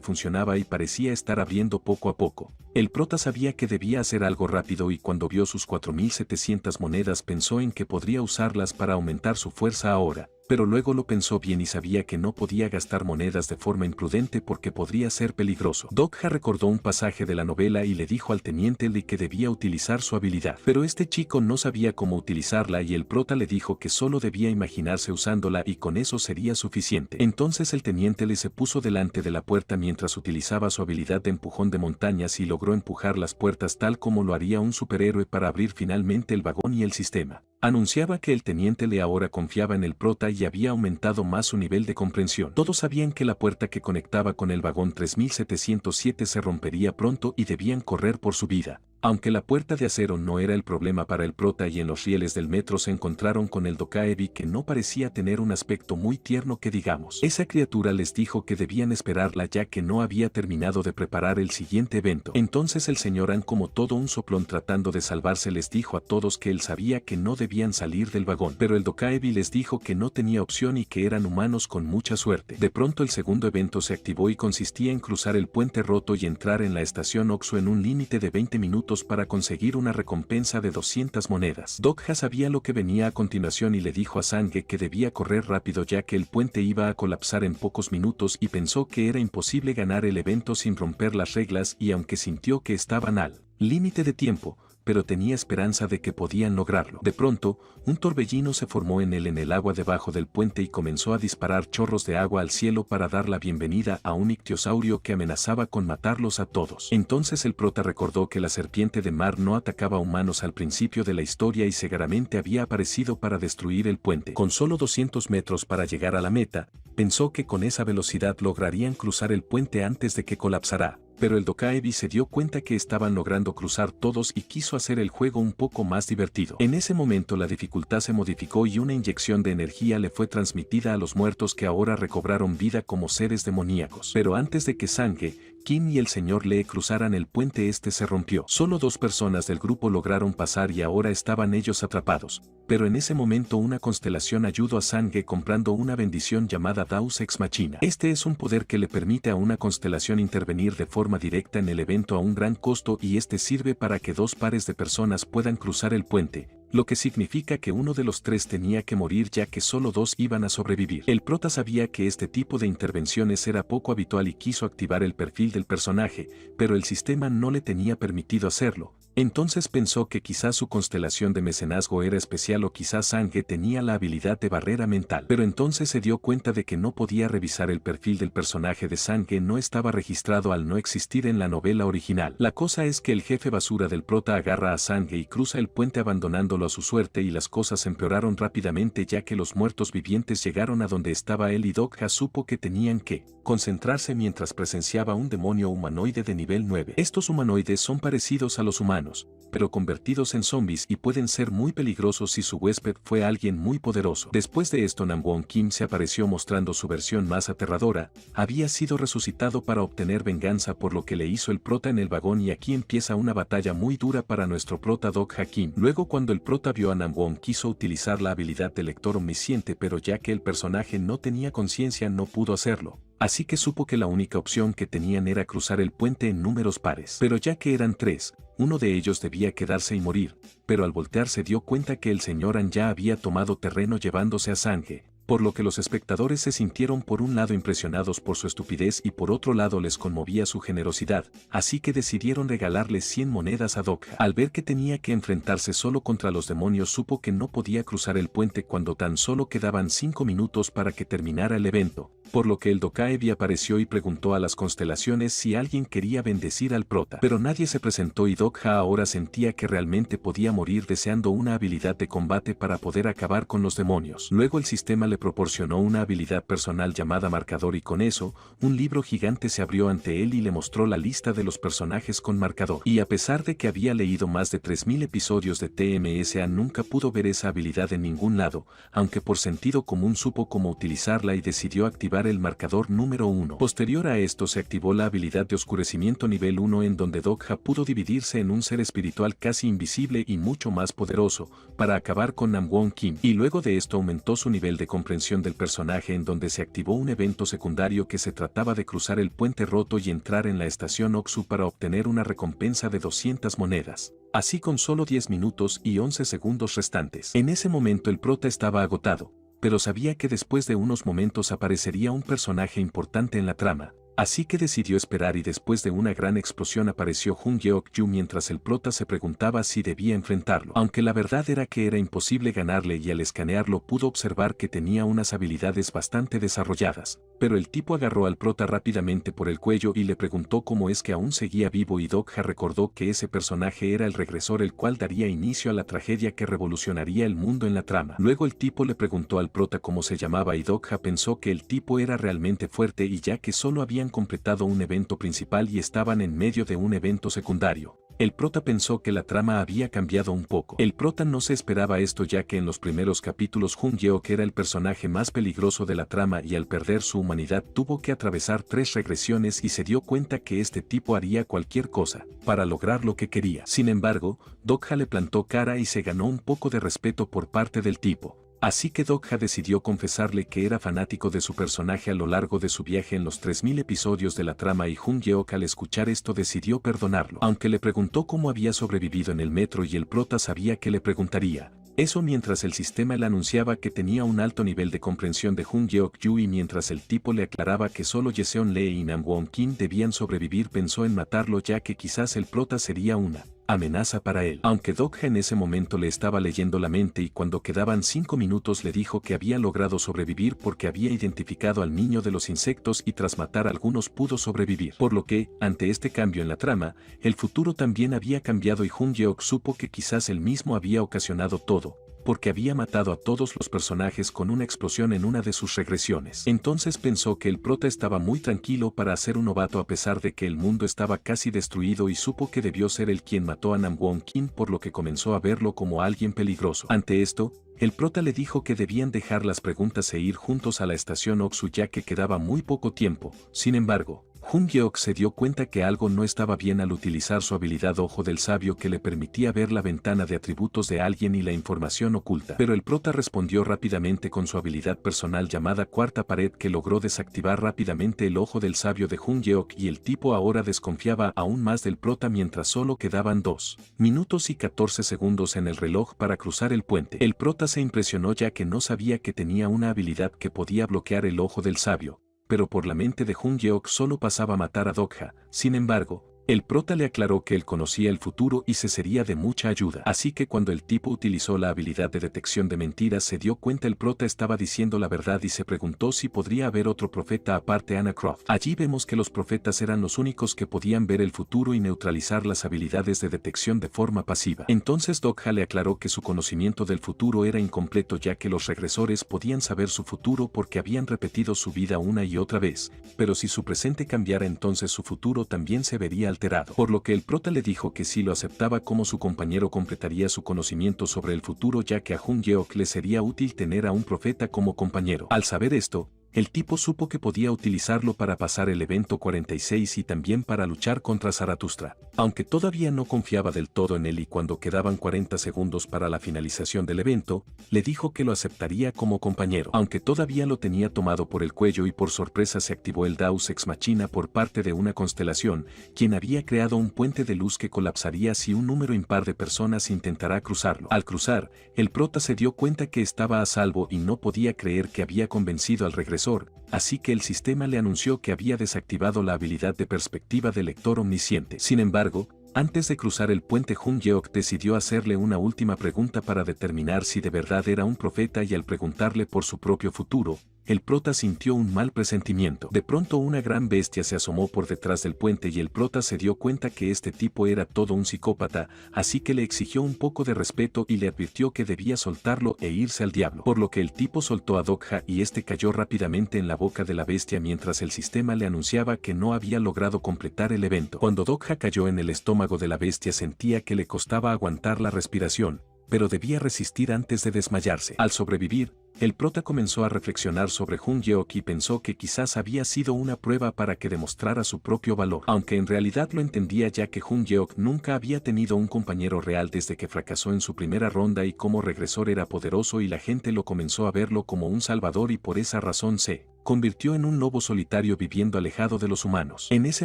funcionaba y parecía estar abriendo poco a poco. El prota sabía que debía hacer algo rápido, y cuando vio sus 4700 monedas pensó en que podría usarlas para aumentar su fuerza ahora, pero luego lo pensó bien y sabía que no podía gastar monedas de forma imprudente porque podría ser peligroso. Dokha recordó un pasaje de la novela y le dijo al teniente Lee que debía utilizar su habilidad. Pero este chico no sabía cómo utilizarla, y el prota le dijo que solo debía imaginarse usándola y con eso sería suficiente. Entonces el teniente Lee se puso delante de la puerta mientras utilizaba su habilidad de empujón de montañas y logró empujar las puertas tal como lo haría un superhéroe para abrir finalmente el vagón y el sistema. Anunciaba que el teniente Lee ahora confiaba en el prota y había aumentado más su nivel de comprensión. Todos sabían que la puerta que conectaba con el vagón 3707 se rompería pronto y debían correr por su vida. Aunque la puerta de acero no era el problema para el prota, y en los rieles del metro se encontraron con el Dokaebi, que no parecía tener un aspecto muy tierno que digamos. Esa criatura les dijo que debían esperarla, ya que no había terminado de preparar el siguiente evento. Entonces el señor An, como todo un soplón tratando de salvarse, les dijo a todos que él sabía que no debían salir del vagón, pero el Dokaebi les dijo que no tenía opción y que eran humanos con mucha suerte. De pronto el segundo evento se activó y consistía en cruzar el puente roto y entrar en la estación Oxo en un límite de 20 minutos para conseguir una recompensa de 200 monedas. Dokha sabía lo que venía a continuación y le dijo a Sange que debía correr rápido, ya que el puente iba a colapsar en pocos minutos, y pensó que era imposible ganar el evento sin romper las reglas, y aunque sintió que estaban al límite de tiempo, pero tenía esperanza de que podían lograrlo. De pronto, un torbellino se formó en el agua debajo del puente y comenzó a disparar chorros de agua al cielo para dar la bienvenida a un ictiosaurio que amenazaba con matarlos a todos. Entonces el prota recordó que la serpiente de mar no atacaba a humanos al principio de la historia y seguramente había aparecido para destruir el puente. Con solo 200 metros para llegar a la meta, pensó que con esa velocidad lograrían cruzar el puente antes de que colapsara. Pero el Dokaebi se dio cuenta que estaban logrando cruzar todos y quiso hacer el juego un poco más divertido. En ese momento la dificultad se modificó y una inyección de energía le fue transmitida a los muertos, que ahora recobraron vida como seres demoníacos. Pero antes de que Sange, Kim y el señor Lee cruzaran el puente, este se rompió. Solo 2 personas del grupo lograron pasar y ahora estaban ellos atrapados. Pero en ese momento una constelación ayudó a Sange comprando una bendición llamada Deus Ex Machina. Este es un poder que le permite a una constelación intervenir de forma directa en el evento a un gran costo, y este sirve para que 2 pares de personas puedan cruzar el puente, lo que significa que uno de los 3 tenía que morir, ya que solo 2 iban a sobrevivir. El prota sabía que este tipo de intervenciones era poco habitual y quiso activar el perfil del personaje, pero el sistema no le tenía permitido hacerlo. Entonces pensó que quizás su constelación de mecenazgo era especial, o quizás Sange tenía la habilidad de barrera mental. Pero entonces se dio cuenta de que no podía revisar el perfil del personaje de Sange, no estaba registrado al no existir en la novela original. La cosa es que el jefe basura del prota agarra a Sange y cruza el puente abandonándolo a su suerte, y las cosas empeoraron rápidamente, ya que los muertos vivientes llegaron a donde estaba él y Dokha supo que tenían que concentrarse mientras presenciaba un demonio humanoide de nivel 9. Estos humanoides son parecidos a los humanos. humanos, pero convertidos en zombies y pueden ser muy peligrosos si su huésped fue alguien muy poderoso. Después de esto, Nam Won Kim se apareció mostrando su versión más aterradora. Había sido resucitado para obtener venganza por lo que le hizo el prota en el vagón, y aquí empieza una batalla muy dura para nuestro prota Dok-ha Kim. Luego, cuando el prota vio a Nam Won, quiso utilizar la habilidad de lector omnisciente, pero ya que el personaje no tenía conciencia no pudo hacerlo. Así que supo que la única opción que tenían era cruzar el puente en números pares. Pero ya que eran tres, uno de ellos debía quedarse y morir, pero al voltear se dio cuenta que el señor An ya había tomado terreno llevándose a Sange, por lo que los espectadores se sintieron por un lado impresionados por su estupidez y por otro lado les conmovía su generosidad, así que decidieron regalarle 100 monedas a Dok-ha. Al ver que tenía que enfrentarse solo contra los demonios, supo que no podía cruzar el puente cuando tan solo quedaban 5 minutos para que terminara el evento, por lo que el Dokaebi apareció y preguntó a las constelaciones si alguien quería bendecir al prota. Pero nadie se presentó y Dok-ha ahora sentía que realmente podía morir, deseando una habilidad de combate para poder acabar con los demonios. Luego el sistema le proporcionó una habilidad personal llamada marcador, y con eso, un libro gigante se abrió ante él y le mostró la lista de los personajes con marcador. Y a pesar de que había leído más de 3000 episodios de TMSA, nunca pudo ver esa habilidad en ningún lado, aunque por sentido común supo cómo utilizarla y decidió activar el marcador número 1. Posterior a esto se activó la habilidad de oscurecimiento nivel 1, en donde Dok-ha pudo dividirse en un ser espiritual casi invisible y mucho más poderoso, para acabar con Nam Won Kim. Y luego de esto aumentó su nivel de comprensión del personaje, en donde se activó un evento secundario que se trataba de cruzar el puente roto y entrar en la estación Oxu para obtener una recompensa de 200 monedas. Así con solo 10 minutos y 11 segundos restantes. En ese momento el prota estaba agotado, pero sabía que después de unos momentos aparecería un personaje importante en la trama. Así que decidió esperar, y después de una gran explosión apareció Jung Yeok-ju mientras el prota se preguntaba si debía enfrentarlo. Aunque la verdad era que era imposible ganarle, y al escanearlo pudo observar que tenía unas habilidades bastante desarrolladas. Pero el tipo agarró al prota rápidamente por el cuello y le preguntó cómo es que aún seguía vivo, y Dok-ha recordó que ese personaje era el regresor, el cual daría inicio a la tragedia que revolucionaría el mundo en la trama. Luego el tipo le preguntó al prota cómo se llamaba y Dok-ha pensó que el tipo era realmente fuerte, y ya que solo habían completado un evento principal y estaban en medio de un evento secundario, el prota pensó que la trama había cambiado un poco. El prota no se esperaba esto, ya que en los primeros capítulos Jung Yeok era el personaje más peligroso de la trama, y al perder su humanidad tuvo que atravesar 3 regresiones y se dio cuenta que este tipo haría cualquier cosa para lograr lo que quería. Sin embargo, Dok-ha le plantó cara y se ganó un poco de respeto por parte del tipo. Así que Dok-ha decidió confesarle que era fanático de su personaje a lo largo de su viaje en los 3000 episodios de la trama, y Jung Yeok al escuchar esto decidió perdonarlo. Aunque le preguntó cómo había sobrevivido en el metro, y el prota sabía que le preguntaría eso mientras el sistema le anunciaba que tenía un alto nivel de comprensión de Jung Yeok-ju, y mientras el tipo le aclaraba que solo Yeseon Lee y Nam Won Kim debían sobrevivir, pensó en matarlo, ya que quizás el prota sería una amenaza para él. Aunque Dok-ha en ese momento le estaba leyendo la mente, y cuando quedaban 5 minutos le dijo que había logrado sobrevivir porque había identificado al niño de los insectos y tras matar a algunos pudo sobrevivir. Por lo que, ante este cambio en la trama, el futuro también había cambiado, y Jung Yeok supo que quizás él mismo había ocasionado todo, porque había matado a todos los personajes con una explosión en una de sus regresiones. Entonces pensó que el prota estaba muy tranquilo para hacer un novato a pesar de que el mundo estaba casi destruido, y supo que debió ser él quien mató a Nam Won Kim, por lo que comenzó a verlo como alguien peligroso. Ante esto, el prota le dijo que debían dejar las preguntas e ir juntos a la estación Oxu, ya que quedaba muy poco tiempo. Sin embargo, Jung Yeok se dio cuenta que algo no estaba bien al utilizar su habilidad Ojo del Sabio, que le permitía ver la ventana de atributos de alguien y la información oculta. Pero el prota respondió rápidamente con su habilidad personal llamada Cuarta Pared, que logró desactivar rápidamente el Ojo del Sabio de Jung Yeok, y el tipo ahora desconfiaba aún más del prota mientras solo quedaban 2 minutos y 14 segundos en el reloj para cruzar el puente. El prota se impresionó, ya que no sabía que tenía una habilidad que podía bloquear el Ojo del Sabio, pero por la mente de Jung Yeok solo pasaba matar a Dok-ha. Sin embargo, el prota le aclaró que él conocía el futuro y se sería de mucha ayuda. Así que cuando el tipo utilizó la habilidad de detección de mentiras, se dio cuenta el prota estaba diciendo la verdad y se preguntó si podría haber otro profeta aparte Anna Croft. Allí vemos que los profetas eran los únicos que podían ver el futuro y neutralizar las habilidades de detección de forma pasiva. Entonces Dok-ha le aclaró que su conocimiento del futuro era incompleto, ya que los regresores podían saber su futuro porque habían repetido su vida una y otra vez, pero si su presente cambiara entonces su futuro también se vería alterado. Por lo que el prota le dijo que si lo aceptaba como su compañero completaría su conocimiento sobre el futuro, ya que a Jung Geok le sería útil tener a un profeta como compañero. Al saber esto, el tipo supo que podía utilizarlo para pasar el evento 46 y también para luchar contra Zaratustra. Aunque todavía no confiaba del todo en él y cuando quedaban 40 segundos para la finalización del evento, le dijo que lo aceptaría como compañero. Aunque todavía lo tenía tomado por el cuello y por sorpresa se activó el Deus Ex Machina por parte de una constelación, quien había creado un puente de luz que colapsaría si un número impar de personas intentara cruzarlo. Al cruzar, el prota se dio cuenta que estaba a salvo y no podía creer que había convencido al regresor, así que el sistema le anunció que había desactivado la habilidad de perspectiva del lector omnisciente. Sin embargo, antes de cruzar el puente, Jung Geok decidió hacerle una última pregunta para determinar si de verdad era un profeta, y al preguntarle por su propio futuro, el prota sintió un mal presentimiento. De pronto una gran bestia se asomó por detrás del puente y el prota se dio cuenta que este tipo era todo un psicópata, así que le exigió un poco de respeto y le advirtió que debía soltarlo e irse al diablo. Por lo que el tipo soltó a Dokha y este cayó rápidamente en la boca de la bestia mientras el sistema le anunciaba que no había logrado completar el evento. Cuando Dokha cayó en el estómago de la bestia sentía que le costaba aguantar la respiración, pero debía resistir antes de desmayarse. Al sobrevivir, el prota comenzó a reflexionar sobre Jung Geok y pensó que quizás había sido una prueba para que demostrara su propio valor. Aunque en realidad lo entendía, ya que Jung Geok nunca había tenido un compañero real desde que fracasó en su primera ronda y como regresor era poderoso y la gente lo comenzó a verlo como un salvador y por esa razón se convirtió en un lobo solitario viviendo alejado de los humanos. En ese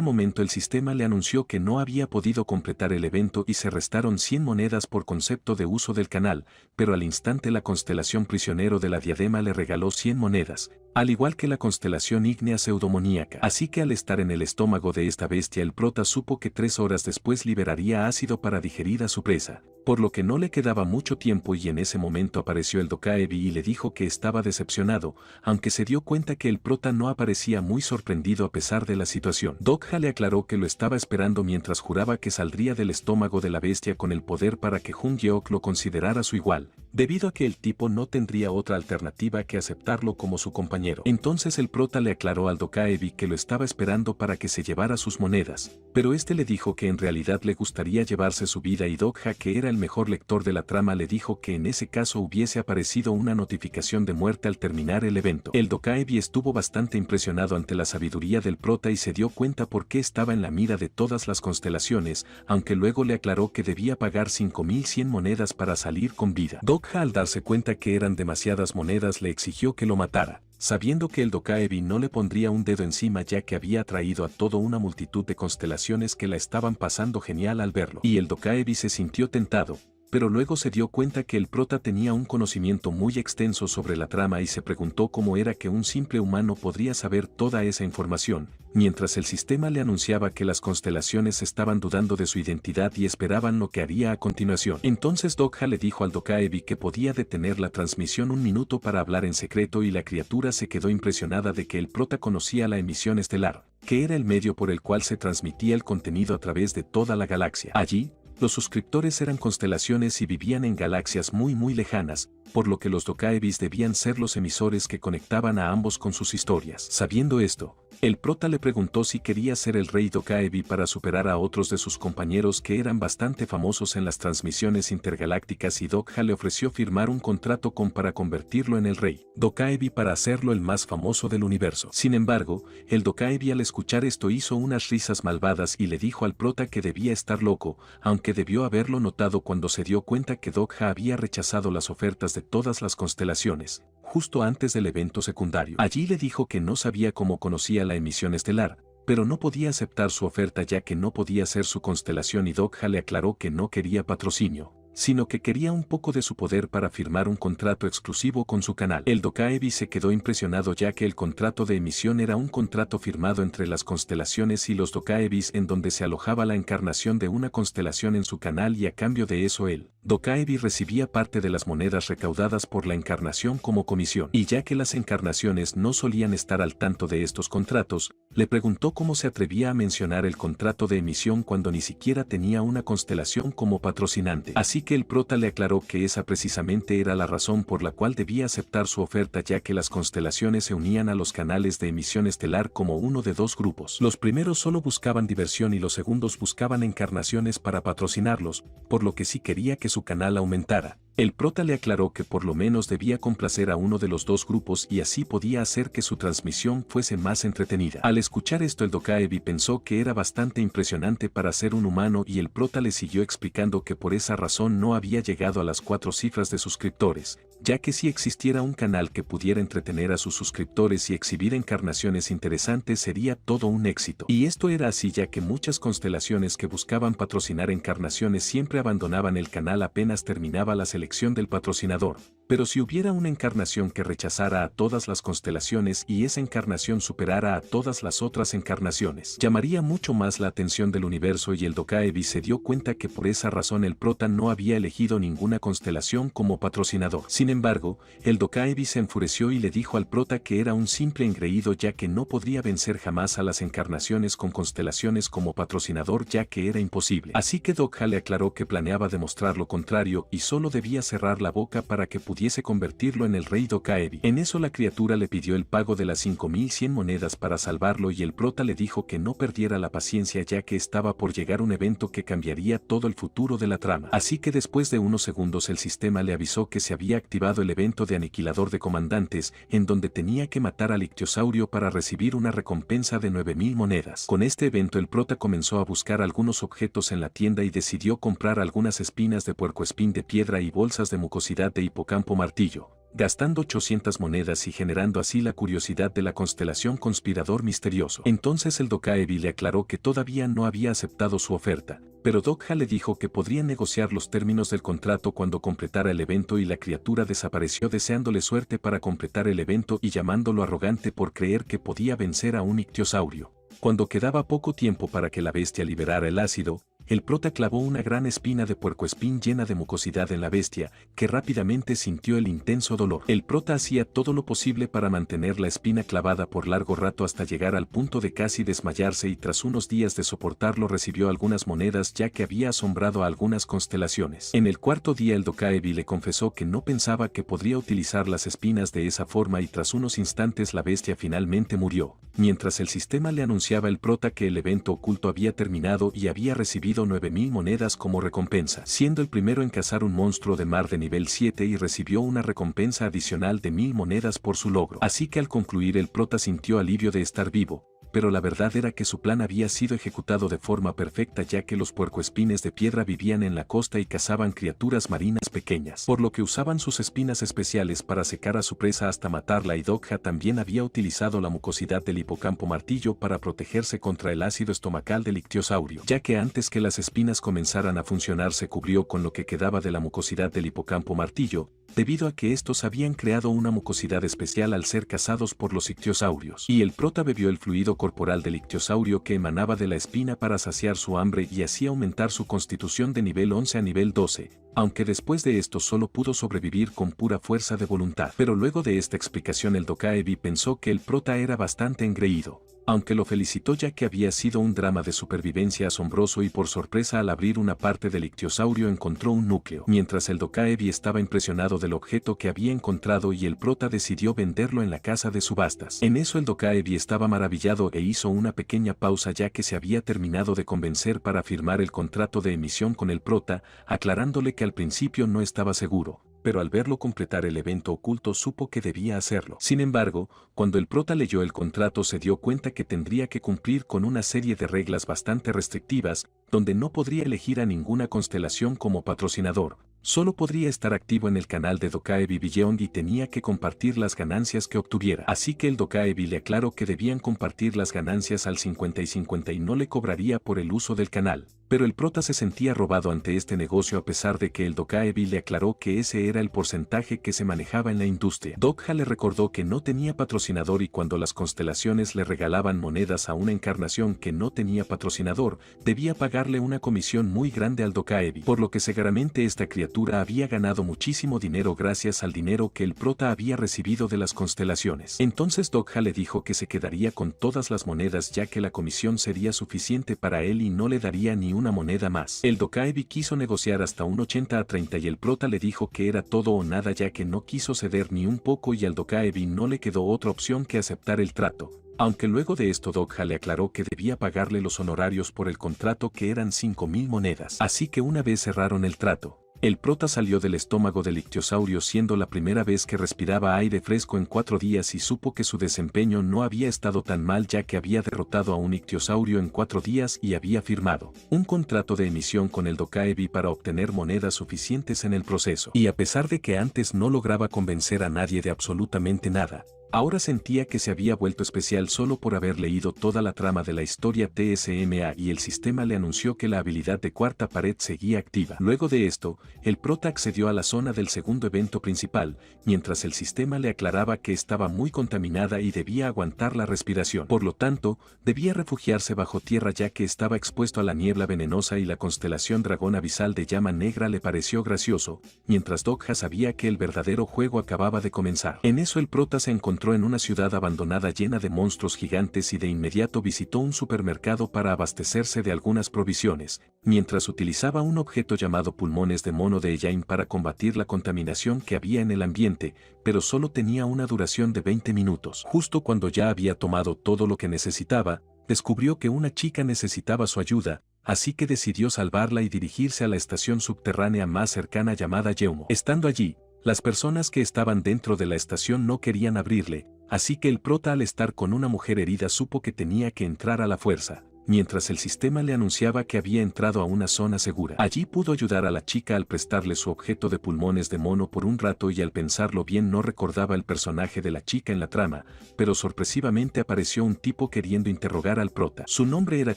momento el sistema le anunció que no había podido completar el evento y se restaron 100 monedas por concepto de uso del canal, pero al instante la constelación prisionero de la diadema le regaló 100 monedas, al igual que la constelación ígnea pseudomoníaca. Así que al estar en el estómago de esta bestia el prota supo que 3 horas después liberaría ácido para digerir a su presa, por lo que no le quedaba mucho tiempo y en ese momento apareció el Dokaebi y le dijo que estaba decepcionado, aunque se dio cuenta que el prota no aparecía muy sorprendido a pesar de la situación. Dokha le aclaró que lo estaba esperando mientras juraba que saldría del estómago de la bestia con el poder para que Jung Geok lo considerara su igual, debido a que el tipo no tendría otra alternativa que aceptarlo como su compañero. Entonces el prota le aclaró al Dokaebi que lo estaba esperando para que se llevara sus monedas, pero este le dijo que en realidad le gustaría llevarse su vida y Dokha, que era el mejor lector de la trama, le dijo que en ese caso hubiese aparecido una notificación de muerte al terminar el evento. El Dokaebi estuvo bastante impresionado ante la sabiduría del prota y se dio cuenta por qué estaba en la mira de todas las constelaciones, aunque luego le aclaró que debía pagar 5100 monedas para salir con vida. Dokha, al darse cuenta que eran demasiadas monedas, le exigió que lo matara, sabiendo que el Dokaebi no le pondría un dedo encima ya que había atraído a toda una multitud de constelaciones que la estaban pasando genial al verlo. Y el Dokaebi se sintió tentado, pero luego se dio cuenta que el prota tenía un conocimiento muy extenso sobre la trama y se preguntó cómo era que un simple humano podría saber toda esa información, mientras el sistema le anunciaba que las constelaciones estaban dudando de su identidad y esperaban lo que haría a continuación. Entonces Dokha le dijo al Dokaebi que podía detener la transmisión un minuto para hablar en secreto y la criatura se quedó impresionada de que el prota conocía la emisión estelar, que era el medio por el cual se transmitía el contenido a través de toda la galaxia. Allí, los suscriptores eran constelaciones y vivían en galaxias muy lejanas, por lo que los Dokaebis debían ser los emisores que conectaban a ambos con sus historias. Sabiendo esto, el prota le preguntó si quería ser el rey Dokaebi para superar a otros de sus compañeros que eran bastante famosos en las transmisiones intergalácticas, y Dokha le ofreció firmar un contrato para convertirlo en el rey Dokaebi para hacerlo el más famoso del universo. Sin embargo, el Dokaebi al escuchar esto hizo unas risas malvadas y le dijo al prota que debía estar loco, aunque debió haberlo notado cuando se dio cuenta que Dokha había rechazado las ofertas de todas las constelaciones, justo antes del evento secundario. Allí le dijo que no sabía cómo conocía la emisión estelar, pero no podía aceptar su oferta ya que no podía ser su constelación, y Dokha le aclaró que no quería patrocinio, sino que quería un poco de su poder para firmar un contrato exclusivo con su canal. El Dokaebi se quedó impresionado ya que el contrato de emisión era un contrato firmado entre las constelaciones y los Dokaebis en donde se alojaba la encarnación de una constelación en su canal, y a cambio de eso el Dokaebi recibía parte de las monedas recaudadas por la encarnación como comisión. Y ya que las encarnaciones no solían estar al tanto de estos contratos, le preguntó cómo se atrevía a mencionar el contrato de emisión cuando ni siquiera tenía una constelación como patrocinante. Así Así que el prota le aclaró que esa precisamente era la razón por la cual debía aceptar su oferta, ya que las constelaciones se unían a los canales de emisión estelar como uno de dos grupos. Los primeros solo buscaban diversión y los segundos buscaban encarnaciones para patrocinarlos, por lo que sí quería que su canal aumentara. El prota le aclaró que por lo menos debía complacer a uno de los dos grupos y así podía hacer que su transmisión fuese más entretenida. Al escuchar esto, el Dokaebi pensó que era bastante impresionante para ser un humano y el prota le siguió explicando que por esa razón no había llegado a las 4 cifras de suscriptores, ya que si existiera un canal que pudiera entretener a sus suscriptores y exhibir encarnaciones interesantes sería todo un éxito. Y esto era así, ya que muchas constelaciones que buscaban patrocinar encarnaciones siempre abandonaban el canal apenas terminaba la selección del patrocinador. Pero si hubiera una encarnación que rechazara a todas las constelaciones y esa encarnación superara a todas las otras encarnaciones, llamaría mucho más la atención del universo, y el Dokaebi se dio cuenta que por esa razón el prota no había elegido ninguna constelación como patrocinador. Sin embargo, el Dokaebi se enfureció y le dijo al prota que era un simple engreído, ya que no podría vencer jamás a las encarnaciones con constelaciones como patrocinador, ya que era imposible. Así que Dokha le aclaró que planeaba demostrar lo contrario y solo debía cerrar la boca para que pudiese convertirlo en el rey Dokaebi. En eso la criatura le pidió el pago de las 5100 monedas para salvarlo y el prota le dijo que no perdiera la paciencia, ya que estaba por llegar un evento que cambiaría todo el futuro de la trama. Así que después de unos segundos el sistema le avisó que se había activado el evento de aniquilador de comandantes, en donde tenía que matar al ictiosaurio para recibir una recompensa de 9000 monedas. Con este evento el prota comenzó a buscar algunos objetos en la tienda y decidió comprar algunas espinas de puercoespín de piedra y bolsas de mucosidad de hipocampo martillo, gastando 800 monedas y generando así la curiosidad de la constelación conspirador misterioso. Entonces el Dokaebi le aclaró que todavía no había aceptado su oferta, pero Dokha le dijo que podría negociar los términos del contrato cuando completara el evento, y la criatura desapareció deseándole suerte para completar el evento y llamándolo arrogante por creer que podía vencer a un ictiosaurio. Cuando quedaba poco tiempo para que la bestia liberara el ácido, el prota clavó una gran espina de puercoespín llena de mucosidad en la bestia, que rápidamente sintió el intenso dolor. El prota hacía todo lo posible para mantener la espina clavada por largo rato hasta llegar al punto de casi desmayarse, y tras unos días de soportarlo recibió algunas monedas, ya que había asombrado a algunas constelaciones. En el cuarto día el Dokaebi le confesó que no pensaba que podría utilizar las espinas de esa forma, y tras unos instantes la bestia finalmente murió. Mientras el sistema le anunciaba al prota que el evento oculto había terminado y había recibido 9000 monedas como recompensa, siendo el primero en cazar un monstruo de mar de nivel 7 y recibió una recompensa adicional de 1000 monedas por su logro. Así que al concluir el prota sintió alivio de estar vivo, pero la verdad era que su plan había sido ejecutado de forma perfecta, ya que los puercoespines de piedra vivían en la costa y cazaban criaturas marinas pequeñas, por lo que usaban sus espinas especiales para secar a su presa hasta matarla, y Dokha también había utilizado la mucosidad del hipocampo martillo para protegerse contra el ácido estomacal del ictiosaurio, ya que antes que las espinas comenzaran a funcionar se cubrió con lo que quedaba de la mucosidad del hipocampo martillo, debido a que estos habían creado una mucosidad especial al ser cazados por los ictiosaurios. Y el prota bebió el fluido corporal del ictiosaurio que emanaba de la espina para saciar su hambre y así aumentar su constitución de nivel 11 a nivel 12, aunque después de esto solo pudo sobrevivir con pura fuerza de voluntad. Pero luego de esta explicación el Dokaebi pensó que el prota era bastante engreído, aunque lo felicitó ya que había sido un drama de supervivencia asombroso, y por sorpresa al abrir una parte del ictiosaurio encontró un núcleo. Mientras el Dokaebi estaba impresionado del objeto que había encontrado, y el prota decidió venderlo en la casa de subastas. En eso el Dokaebi estaba maravillado e hizo una pequeña pausa, ya que se había terminado de convencer para firmar el contrato de emisión con el prota, aclarándole que al principio no estaba seguro, pero al verlo completar el evento oculto supo que debía hacerlo. Sin embargo, cuando el prota leyó el contrato se dio cuenta que tendría que cumplir con una serie de reglas bastante restrictivas, donde no podría elegir a ninguna constelación como patrocinador, solo podría estar activo en el canal de Dokaebi Beyond y tenía que compartir las ganancias que obtuviera. Así que el Dokaebi le aclaró que debían compartir las ganancias al 50 y 50 y no le cobraría por el uso del canal. Pero el prota se sentía robado ante este negocio, a pesar de que el Dokaebi le aclaró que ese era el porcentaje que se manejaba en la industria. Dokha le recordó que no tenía patrocinador, y cuando las constelaciones le regalaban monedas a una encarnación que no tenía patrocinador, debía pagarle una comisión muy grande al Dokaebi, por lo que seguramente esta criatura había ganado muchísimo dinero gracias al dinero que el prota había recibido de las constelaciones. Entonces Dokha le dijo que se quedaría con todas las monedas, ya que la comisión sería suficiente para él y no le daría ni una una moneda más. El Dokaebi quiso negociar hasta un 80-30 y el prota le dijo que era todo o nada, ya que no quiso ceder ni un poco y al Dokaebi no le quedó otra opción que aceptar el trato. Aunque luego de esto Dogja le aclaró que debía pagarle los honorarios por el contrato, que eran 5.000 monedas. Así que una vez cerraron el trato, el prota salió del estómago del ictiosaurio, siendo la primera vez que respiraba aire fresco en 4 días, y supo que su desempeño no había estado tan mal, ya que había derrotado a un ictiosaurio en 4 días y había firmado un contrato de emisión con el Dokaebi para obtener monedas suficientes en el proceso. Y a pesar de que antes no lograba convencer a nadie de absolutamente nada, ahora sentía que se había vuelto especial solo por haber leído toda la trama de la historia TSMA, y el sistema le anunció que la habilidad de cuarta pared seguía activa. Luego de esto, el prota accedió a la zona del segundo evento principal, mientras el sistema le aclaraba que estaba muy contaminada y debía aguantar la respiración. Por lo tanto, debía refugiarse bajo tierra, ya que estaba expuesto a la niebla venenosa, y la constelación dragón abisal de llama negra le pareció gracioso, mientras Dogja sabía que el verdadero juego acababa de comenzar. En eso el prota se encontró en una ciudad abandonada llena de monstruos gigantes y de inmediato visitó un supermercado para abastecerse de algunas provisiones, mientras utilizaba un objeto llamado pulmones de mono de Eyain para combatir la contaminación que había en el ambiente, pero solo tenía una duración de 20 minutos. Justo cuando ya había tomado todo lo que necesitaba, descubrió que una chica necesitaba su ayuda, así que decidió salvarla y dirigirse a la estación subterránea más cercana llamada Yeumo. Estando allí, las personas que estaban dentro de la estación no querían abrirle, así que el prota, al estar con una mujer herida, supo que tenía que entrar a la fuerza, mientras el sistema le anunciaba que había entrado a una zona segura. Allí pudo ayudar a la chica al prestarle su objeto de pulmones de mono por un rato, y al pensarlo bien no recordaba el personaje de la chica en la trama, pero sorpresivamente apareció un tipo queriendo interrogar al prota. Su nombre era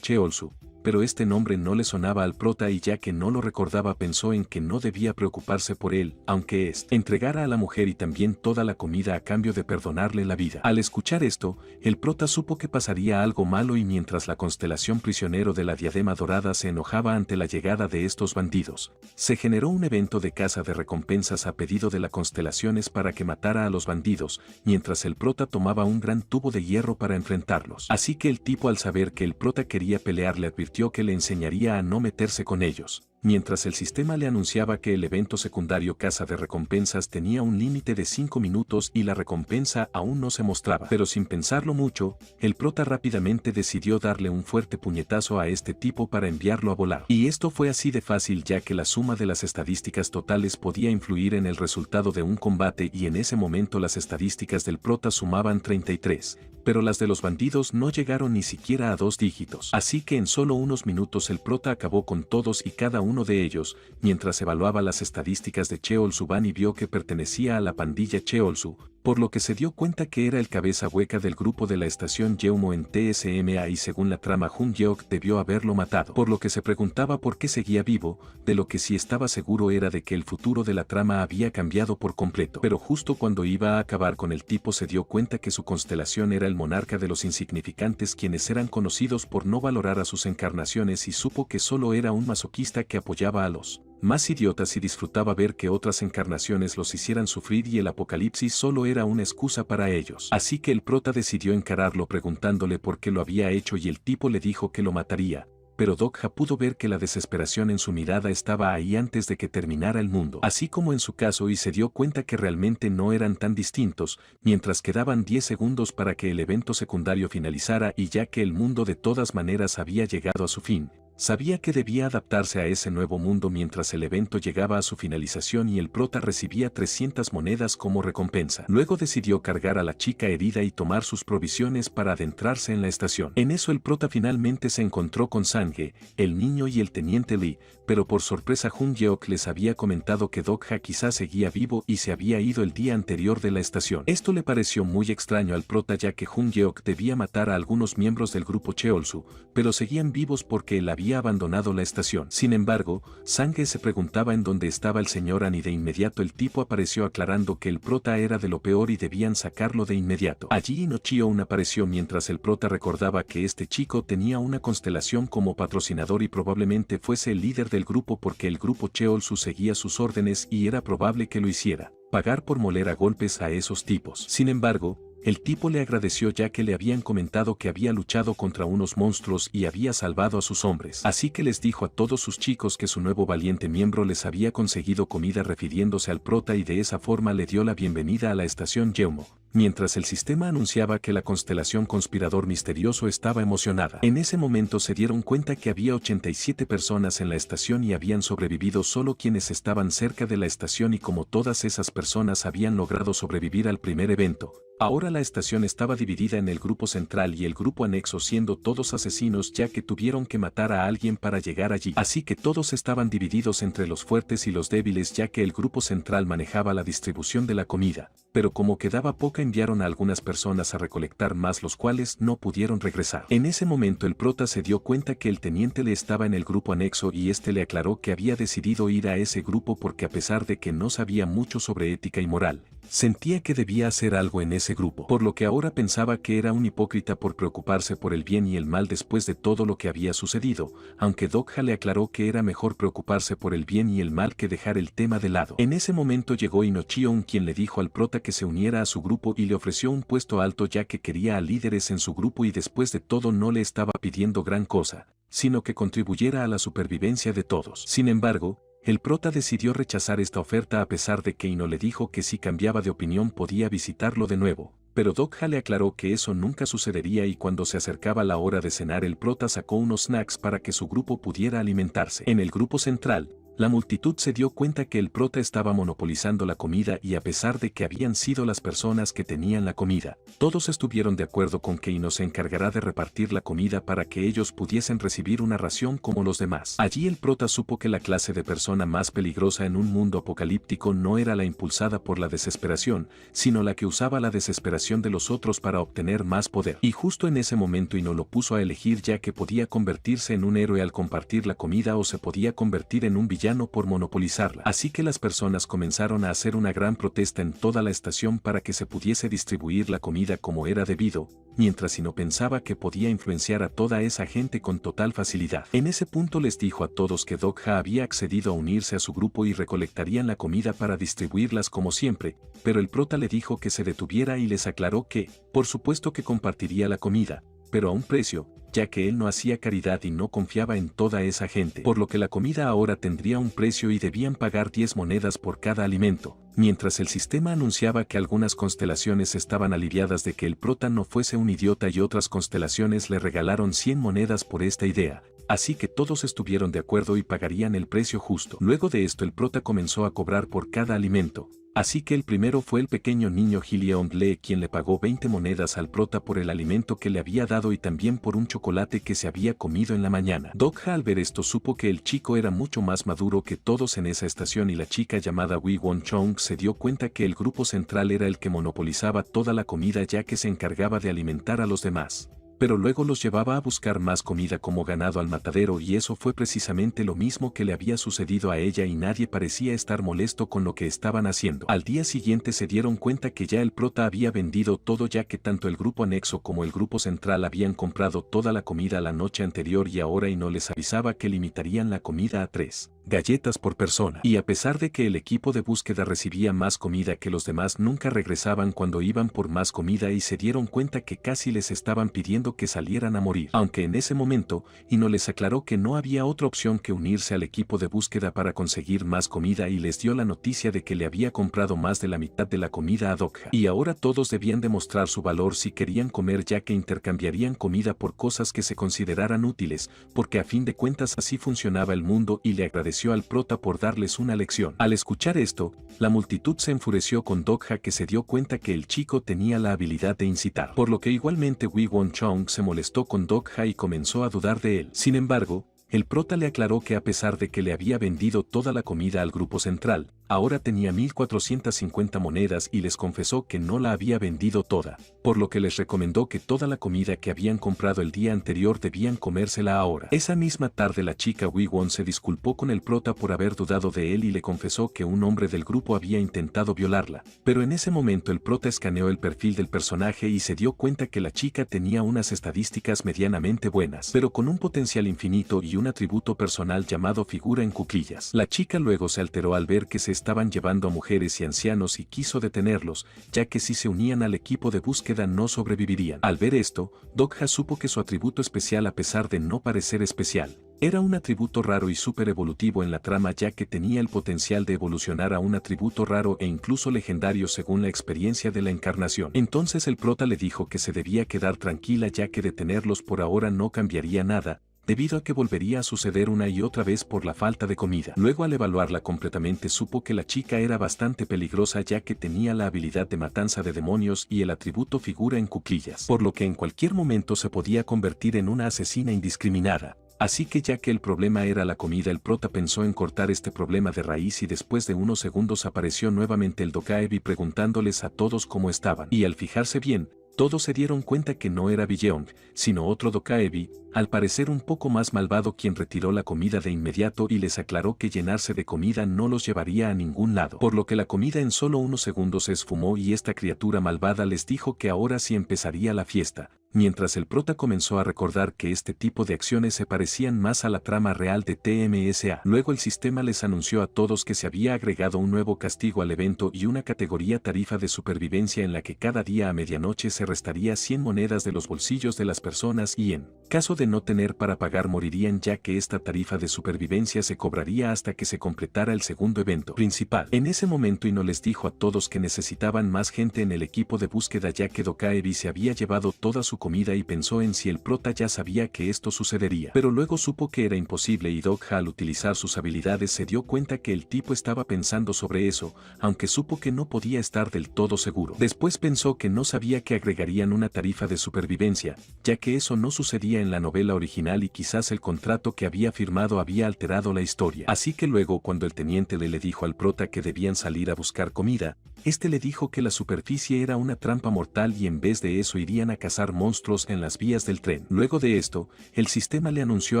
Cheolsu, pero este nombre no le sonaba al prota, y ya que no lo recordaba pensó en que no debía preocuparse por él, aunque entregara a la mujer y también toda la comida a cambio de perdonarle la vida. Al escuchar esto, el prota supo que pasaría algo malo, y mientras la constelación prisionero de la diadema dorada se enojaba ante la llegada de estos bandidos, se generó un evento de caza de recompensas a pedido de la constelaciones para que matara a los bandidos, mientras el prota tomaba un gran tubo de hierro para enfrentarlos. Así que el tipo, al saber que el prota quería pelear, le advirtió que le enseñaría a no meterse con ellos, mientras el sistema le anunciaba que el evento secundario caza de recompensas tenía un límite de 5 minutos y la recompensa aún no se mostraba. Pero sin pensarlo mucho, el prota rápidamente decidió darle un fuerte puñetazo a este tipo para enviarlo a volar. Y esto fue así de fácil, ya que la suma de las estadísticas totales podía influir en el resultado de un combate, y en ese momento las estadísticas del prota sumaban 33. Pero las de los bandidos no llegaron ni siquiera a 2 dígitos. Así que en solo unos minutos el prota acabó con todos y cada uno de ellos, mientras evaluaba las estadísticas de Cheolsu Ban y vio que pertenecía a la pandilla Cheolsu, por lo que se dio cuenta que era el cabeza hueca del grupo de la estación Yeumo en TSMA, y según la trama Jun Yeok debió haberlo matado, por lo que se preguntaba por qué seguía vivo. De lo que sí estaba seguro era de que el futuro de la trama había cambiado por completo. Pero justo cuando iba a acabar con el tipo se dio cuenta que su constelación era el monarca de los insignificantes, quienes eran conocidos por no valorar a sus encarnaciones, y supo que solo era un masoquista que apoyaba a los más idiotas y disfrutaba ver que otras encarnaciones los hicieran sufrir, y el apocalipsis solo era una excusa para ellos. Así que el prota decidió encararlo preguntándole por qué lo había hecho, y el tipo le dijo que lo mataría, pero Dogja pudo ver que la desesperación en su mirada estaba ahí antes de que terminara el mundo, así como en su caso, y se dio cuenta que realmente no eran tan distintos, mientras quedaban 10 segundos para que el evento secundario finalizara, y ya que el mundo de todas maneras había llegado a su fin, sabía que debía adaptarse a ese nuevo mundo mientras el evento llegaba a su finalización y el prota recibía 300 monedas como recompensa. Luego decidió cargar a la chica herida y tomar sus provisiones para adentrarse en la estación. En eso el prota finalmente se encontró con Sange, el niño y el teniente Lee, pero por sorpresa Jun Yeok les había comentado que Dogja quizás seguía vivo y se había ido el día anterior de la estación. Esto le pareció muy extraño al prota, ya que Jun Yeok debía matar a algunos miembros del grupo Cheolsu, pero seguían vivos porque él había abandonado la estación. Sin embargo, Sange se preguntaba en dónde estaba el señor An, y de inmediato el tipo apareció aclarando que el prota era de lo peor y debían sacarlo de inmediato. Allí Inochion apareció mientras el prota recordaba que este chico tenía una constelación como patrocinador y probablemente fuese el líder del grupo, porque el grupo Cheolsu seguía sus órdenes y era probable que lo hiciera pagar por moler a golpes a esos tipos. Sin embargo, El tipo le agradeció ya que le habían comentado que había luchado contra unos monstruos y había salvado a sus hombres. Así que les dijo a todos sus chicos que su nuevo valiente miembro les había conseguido comida refiriéndose al prota y de esa forma le dio la bienvenida a la estación Yeumo. Mientras el sistema anunciaba que la constelación conspirador misterioso estaba emocionada. En ese momento se dieron cuenta que había 87 personas en la estación y habían sobrevivido solo quienes estaban cerca de la estación y como todas esas personas habían logrado sobrevivir al primer evento. Ahora la estación estaba dividida en el grupo central y el grupo anexo siendo todos asesinos ya que tuvieron que matar a alguien para llegar allí. Así que todos estaban divididos entre los fuertes y los débiles ya que el grupo central manejaba la distribución de la comida. Pero como quedaba poca enviaron a algunas personas a recolectar más los cuales no pudieron regresar. En ese momento el prota se dio cuenta que el teniente le estaba en el grupo anexo y este le aclaró que había decidido ir a ese grupo porque a pesar de que no sabía mucho sobre ética y moral, sentía que debía hacer algo en ese grupo, por lo que ahora pensaba que era un hipócrita por preocuparse por el bien y el mal después de todo lo que había sucedido, aunque Dokha le aclaró que era mejor preocuparse por el bien y el mal que dejar el tema de lado. En ese momento llegó Inochion quien le dijo al prota que se uniera a su grupo y le ofreció un puesto alto ya que quería a líderes en su grupo y después de todo no le estaba pidiendo gran cosa, sino que contribuyera a la supervivencia de todos. Sin embargo, el prota decidió rechazar esta oferta a pesar de que Ino le dijo que si cambiaba de opinión podía visitarlo de nuevo, pero Dokha le aclaró que eso nunca sucedería y cuando se acercaba la hora de cenar el prota sacó unos snacks para que su grupo pudiera alimentarse. En el grupo central, la multitud se dio cuenta que el prota estaba monopolizando la comida y a pesar de que habían sido las personas que tenían la comida, todos estuvieron de acuerdo con que Ino se encargará de repartir la comida para que ellos pudiesen recibir una ración como los demás. Allí el prota supo que la clase de persona más peligrosa en un mundo apocalíptico no era la impulsada por la desesperación, sino la que usaba la desesperación de los otros para obtener más poder. Y justo en ese momento Ino lo puso a elegir ya que podía convertirse en un héroe al compartir la comida o se podía convertir en un villano por monopolizarla. Así que las personas comenzaron a hacer una gran protesta en toda la estación para que se pudiese distribuir la comida como era debido, mientras Ino pensaba que podía influenciar a toda esa gente con total facilidad. En ese punto les dijo a todos que Dokha había accedido a unirse a su grupo y recolectarían la comida para distribuirlas como siempre, pero el prota le dijo que se detuviera y les aclaró que, por supuesto que compartiría la comida, pero a un precio, ya que él no hacía caridad y no confiaba en toda esa gente, por lo que la comida ahora tendría un precio y debían pagar 10 monedas por cada alimento. Mientras el sistema anunciaba que algunas constelaciones estaban aliviadas de que el prota no fuese un idiota y otras constelaciones le regalaron 100 monedas por esta idea, así que todos estuvieron de acuerdo y pagarían el precio justo. Luego de esto el prota comenzó a cobrar por cada alimento. Así que el primero fue el pequeño niño Gillion quien le pagó 20 monedas al prota por el alimento que le había dado y también por un chocolate que se había comido en la mañana. Dokha al ver esto supo que el chico era mucho más maduro que todos en esa estación y la chica llamada Wi Won Chong se dio cuenta que el grupo central era el que monopolizaba toda la comida ya que se encargaba de alimentar a los demás. Pero luego los llevaba a buscar más comida como ganado al matadero y eso fue precisamente lo mismo que le había sucedido a ella y nadie parecía estar molesto con lo que estaban haciendo. Al día siguiente se dieron cuenta que ya el prota había vendido todo ya que tanto el grupo anexo como el grupo central habían comprado toda la comida la noche anterior y ahora y no les avisaba que limitarían la comida a 3 galletas por persona. Y a pesar de que el equipo de búsqueda recibía más comida que los demás nunca regresaban cuando iban por más comida y se dieron cuenta que casi les estaban pidiendo que salieran a morir. Aunque en ese momento, Ino les aclaró que no había otra opción que unirse al equipo de búsqueda para conseguir más comida y les dio la noticia de que le había comprado más de la mitad de la comida a Dokha. Y ahora todos debían demostrar su valor si querían comer ya que intercambiarían comida por cosas que se consideraran útiles, porque a fin de cuentas así funcionaba el mundo y le agradeció al prota por darles una lección. Al escuchar esto, la multitud se enfureció con Dokha que se dio cuenta que el chico tenía la habilidad de incitar, por lo que igualmente Wi Won Chong se molestó con Dokha y comenzó a dudar de él. Sin embargo, el prota le aclaró que a pesar de que le había vendido toda la comida al grupo central, ahora tenía 1450 monedas y les confesó que no la había vendido toda, por lo que les recomendó que toda la comida que habían comprado el día anterior debían comérsela ahora. Esa misma tarde la chica Wi Won se disculpó con el prota por haber dudado de él y le confesó que un hombre del grupo había intentado violarla, pero en ese momento el prota escaneó el perfil del personaje y se dio cuenta que la chica tenía unas estadísticas medianamente buenas, pero con un potencial infinito y un atributo personal llamado figura en cuclillas. La chica luego se alteró al ver que se estaban llevando a mujeres y ancianos y quiso detenerlos, ya que si se unían al equipo de búsqueda no sobrevivirían. Al ver esto, Dogja supo que su atributo especial, a pesar de no parecer especial, era un atributo raro y súper evolutivo en la trama, ya que tenía el potencial de evolucionar a un atributo raro e incluso legendario según la experiencia de la encarnación. Entonces el prota le dijo que se debía quedar tranquila, ya que detenerlos por ahora no cambiaría nada, debido a que volvería a suceder una y otra vez por la falta de comida. Luego, al evaluarla completamente, supo que la chica era bastante peligrosa, ya que tenía la habilidad de matanza de demonios y el atributo figura en cuclillas, por lo que en cualquier momento se podía convertir en una asesina indiscriminada. Así que, ya que el problema era la comida, el prota pensó en cortar este problema de raíz, y después de unos segundos apareció nuevamente el Dokaebi preguntándoles a todos cómo estaban. Y al fijarse bien, todos se dieron cuenta que no era Billeong, sino otro Dokaebi, al parecer un poco más malvado, quien retiró la comida de inmediato y les aclaró que llenarse de comida no los llevaría a ningún lado. Por lo que la comida en solo unos segundos se esfumó y esta criatura malvada les dijo que ahora sí empezaría la fiesta. Mientras el prota comenzó a recordar que este tipo de acciones se parecían más a la trama real de TMSA. Luego el sistema les anunció a todos que se había agregado un nuevo castigo al evento y una categoría tarifa de supervivencia, en la que cada día a medianoche se restaría 100 monedas de los bolsillos de las personas y en caso de no tener para pagar morirían, ya que esta tarifa de supervivencia se cobraría hasta que se completara el segundo evento principal. En ese momento Ino les dijo a todos que necesitaban más gente en el equipo de búsqueda, ya que Dokaebi se había llevado toda su comida, y pensó en si el prota ya sabía que esto sucedería. Pero luego supo que era imposible, y Dogja, al utilizar sus habilidades, se dio cuenta que el tipo estaba pensando sobre eso, aunque supo que no podía estar del todo seguro. Después pensó que no sabía que agregarían una tarifa de supervivencia, ya que eso no sucedía en la novela original y quizás el contrato que había firmado había alterado la historia. Así que luego, cuando el teniente le dijo al prota que debían salir a buscar comida, este le dijo que la superficie era una trampa mortal y en vez de eso irían a cazar monstruos en las vías del tren. Luego de esto, el sistema le anunció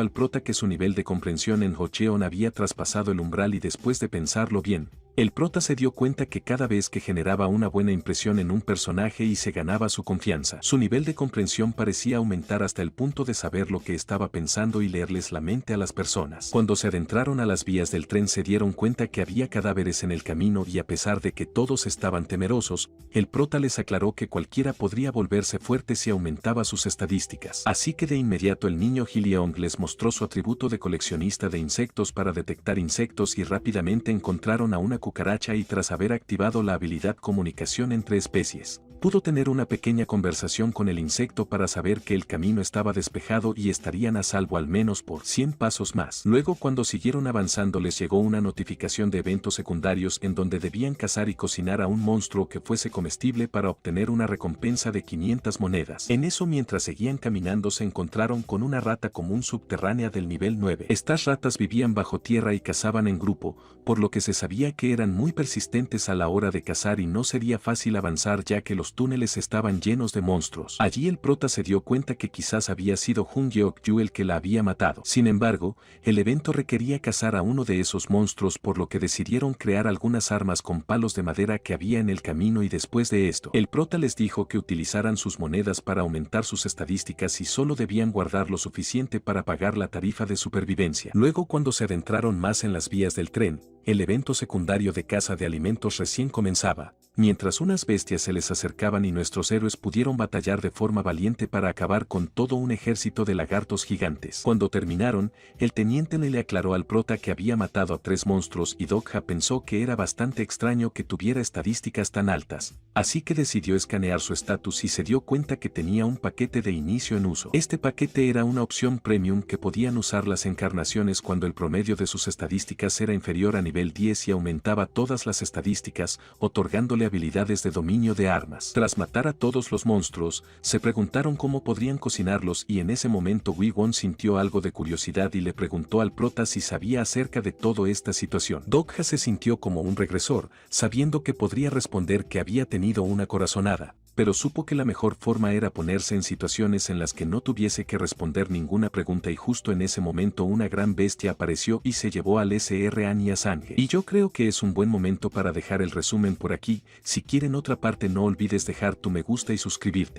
al prota que su nivel de comprensión en Jocheon había traspasado el umbral, y después de pensarlo bien, el prota se dio cuenta que cada vez que generaba una buena impresión en un personaje y se ganaba su confianza, su nivel de comprensión parecía aumentar hasta el punto de saber lo que estaba pensando y leerles la mente a las personas. Cuando se adentraron a las vías del tren, se dieron cuenta que había cadáveres en el camino, y a pesar de que todos estaban temerosos, el prota les aclaró que cualquiera podría volverse fuerte si aumentaba sus estadísticas. Así que de inmediato el niño Hilleong les mostró su atributo de coleccionista de insectos para detectar insectos, y rápidamente encontraron a una cucaracha, y tras haber activado la habilidad comunicación entre especies, pudo tener una pequeña conversación con el insecto para saber que el camino estaba despejado y estarían a salvo al menos por 100 pasos más. Luego, cuando siguieron avanzando, les llegó una notificación de eventos secundarios en donde debían cazar y cocinar a un monstruo que fuese comestible para obtener una recompensa de 500 monedas. En eso, mientras seguían caminando, se encontraron con una rata común subterránea del nivel 9. Estas ratas vivían bajo tierra y cazaban en grupo, por lo que se sabía que eran muy persistentes a la hora de cazar y no sería fácil avanzar, ya que los túneles estaban llenos de monstruos. Allí el prota se dio cuenta que quizás había sido Jung Yeok-yu el que la había matado. Sin embargo, el evento requería cazar a uno de esos monstruos, por lo que decidieron crear algunas armas con palos de madera que había en el camino, y después de esto, el prota les dijo que utilizaran sus monedas para aumentar sus estadísticas y solo debían guardar lo suficiente para pagar la tarifa de supervivencia. Luego, cuando se adentraron más en las vías del tren, el evento secundario de caza de alimentos recién comenzaba, mientras unas bestias se les acercaban y nuestros héroes pudieron batallar de forma valiente para acabar con todo un ejército de lagartos gigantes. Cuando terminaron, el teniente le aclaró al prota que había matado a 3 monstruos, y Dogja pensó que era bastante extraño que tuviera estadísticas tan altas, así que decidió escanear su estatus y se dio cuenta que tenía un paquete de inicio en uso. Este paquete era una opción premium que podían usar las encarnaciones cuando el promedio de sus estadísticas era inferior a nivel 10 y aumentaba todas las estadísticas, otorgándole habilidades de dominio de armas. Tras matar a todos los monstruos, se preguntaron cómo podrían cocinarlos, y en ese momento Wi-Won sintió algo de curiosidad y le preguntó al prota si sabía acerca de toda esta situación. Dogja se sintió como un regresor, sabiendo que podría responder que había tenido una corazonada, pero supo que la mejor forma era ponerse en situaciones en las que no tuviese que responder ninguna pregunta, y justo en ese momento una gran bestia apareció y se llevó al Sr. Anya Sange. Y yo creo que es un buen momento para dejar el resumen por aquí. Si quieren otra parte, no olvides dejar tu me gusta y suscribirte.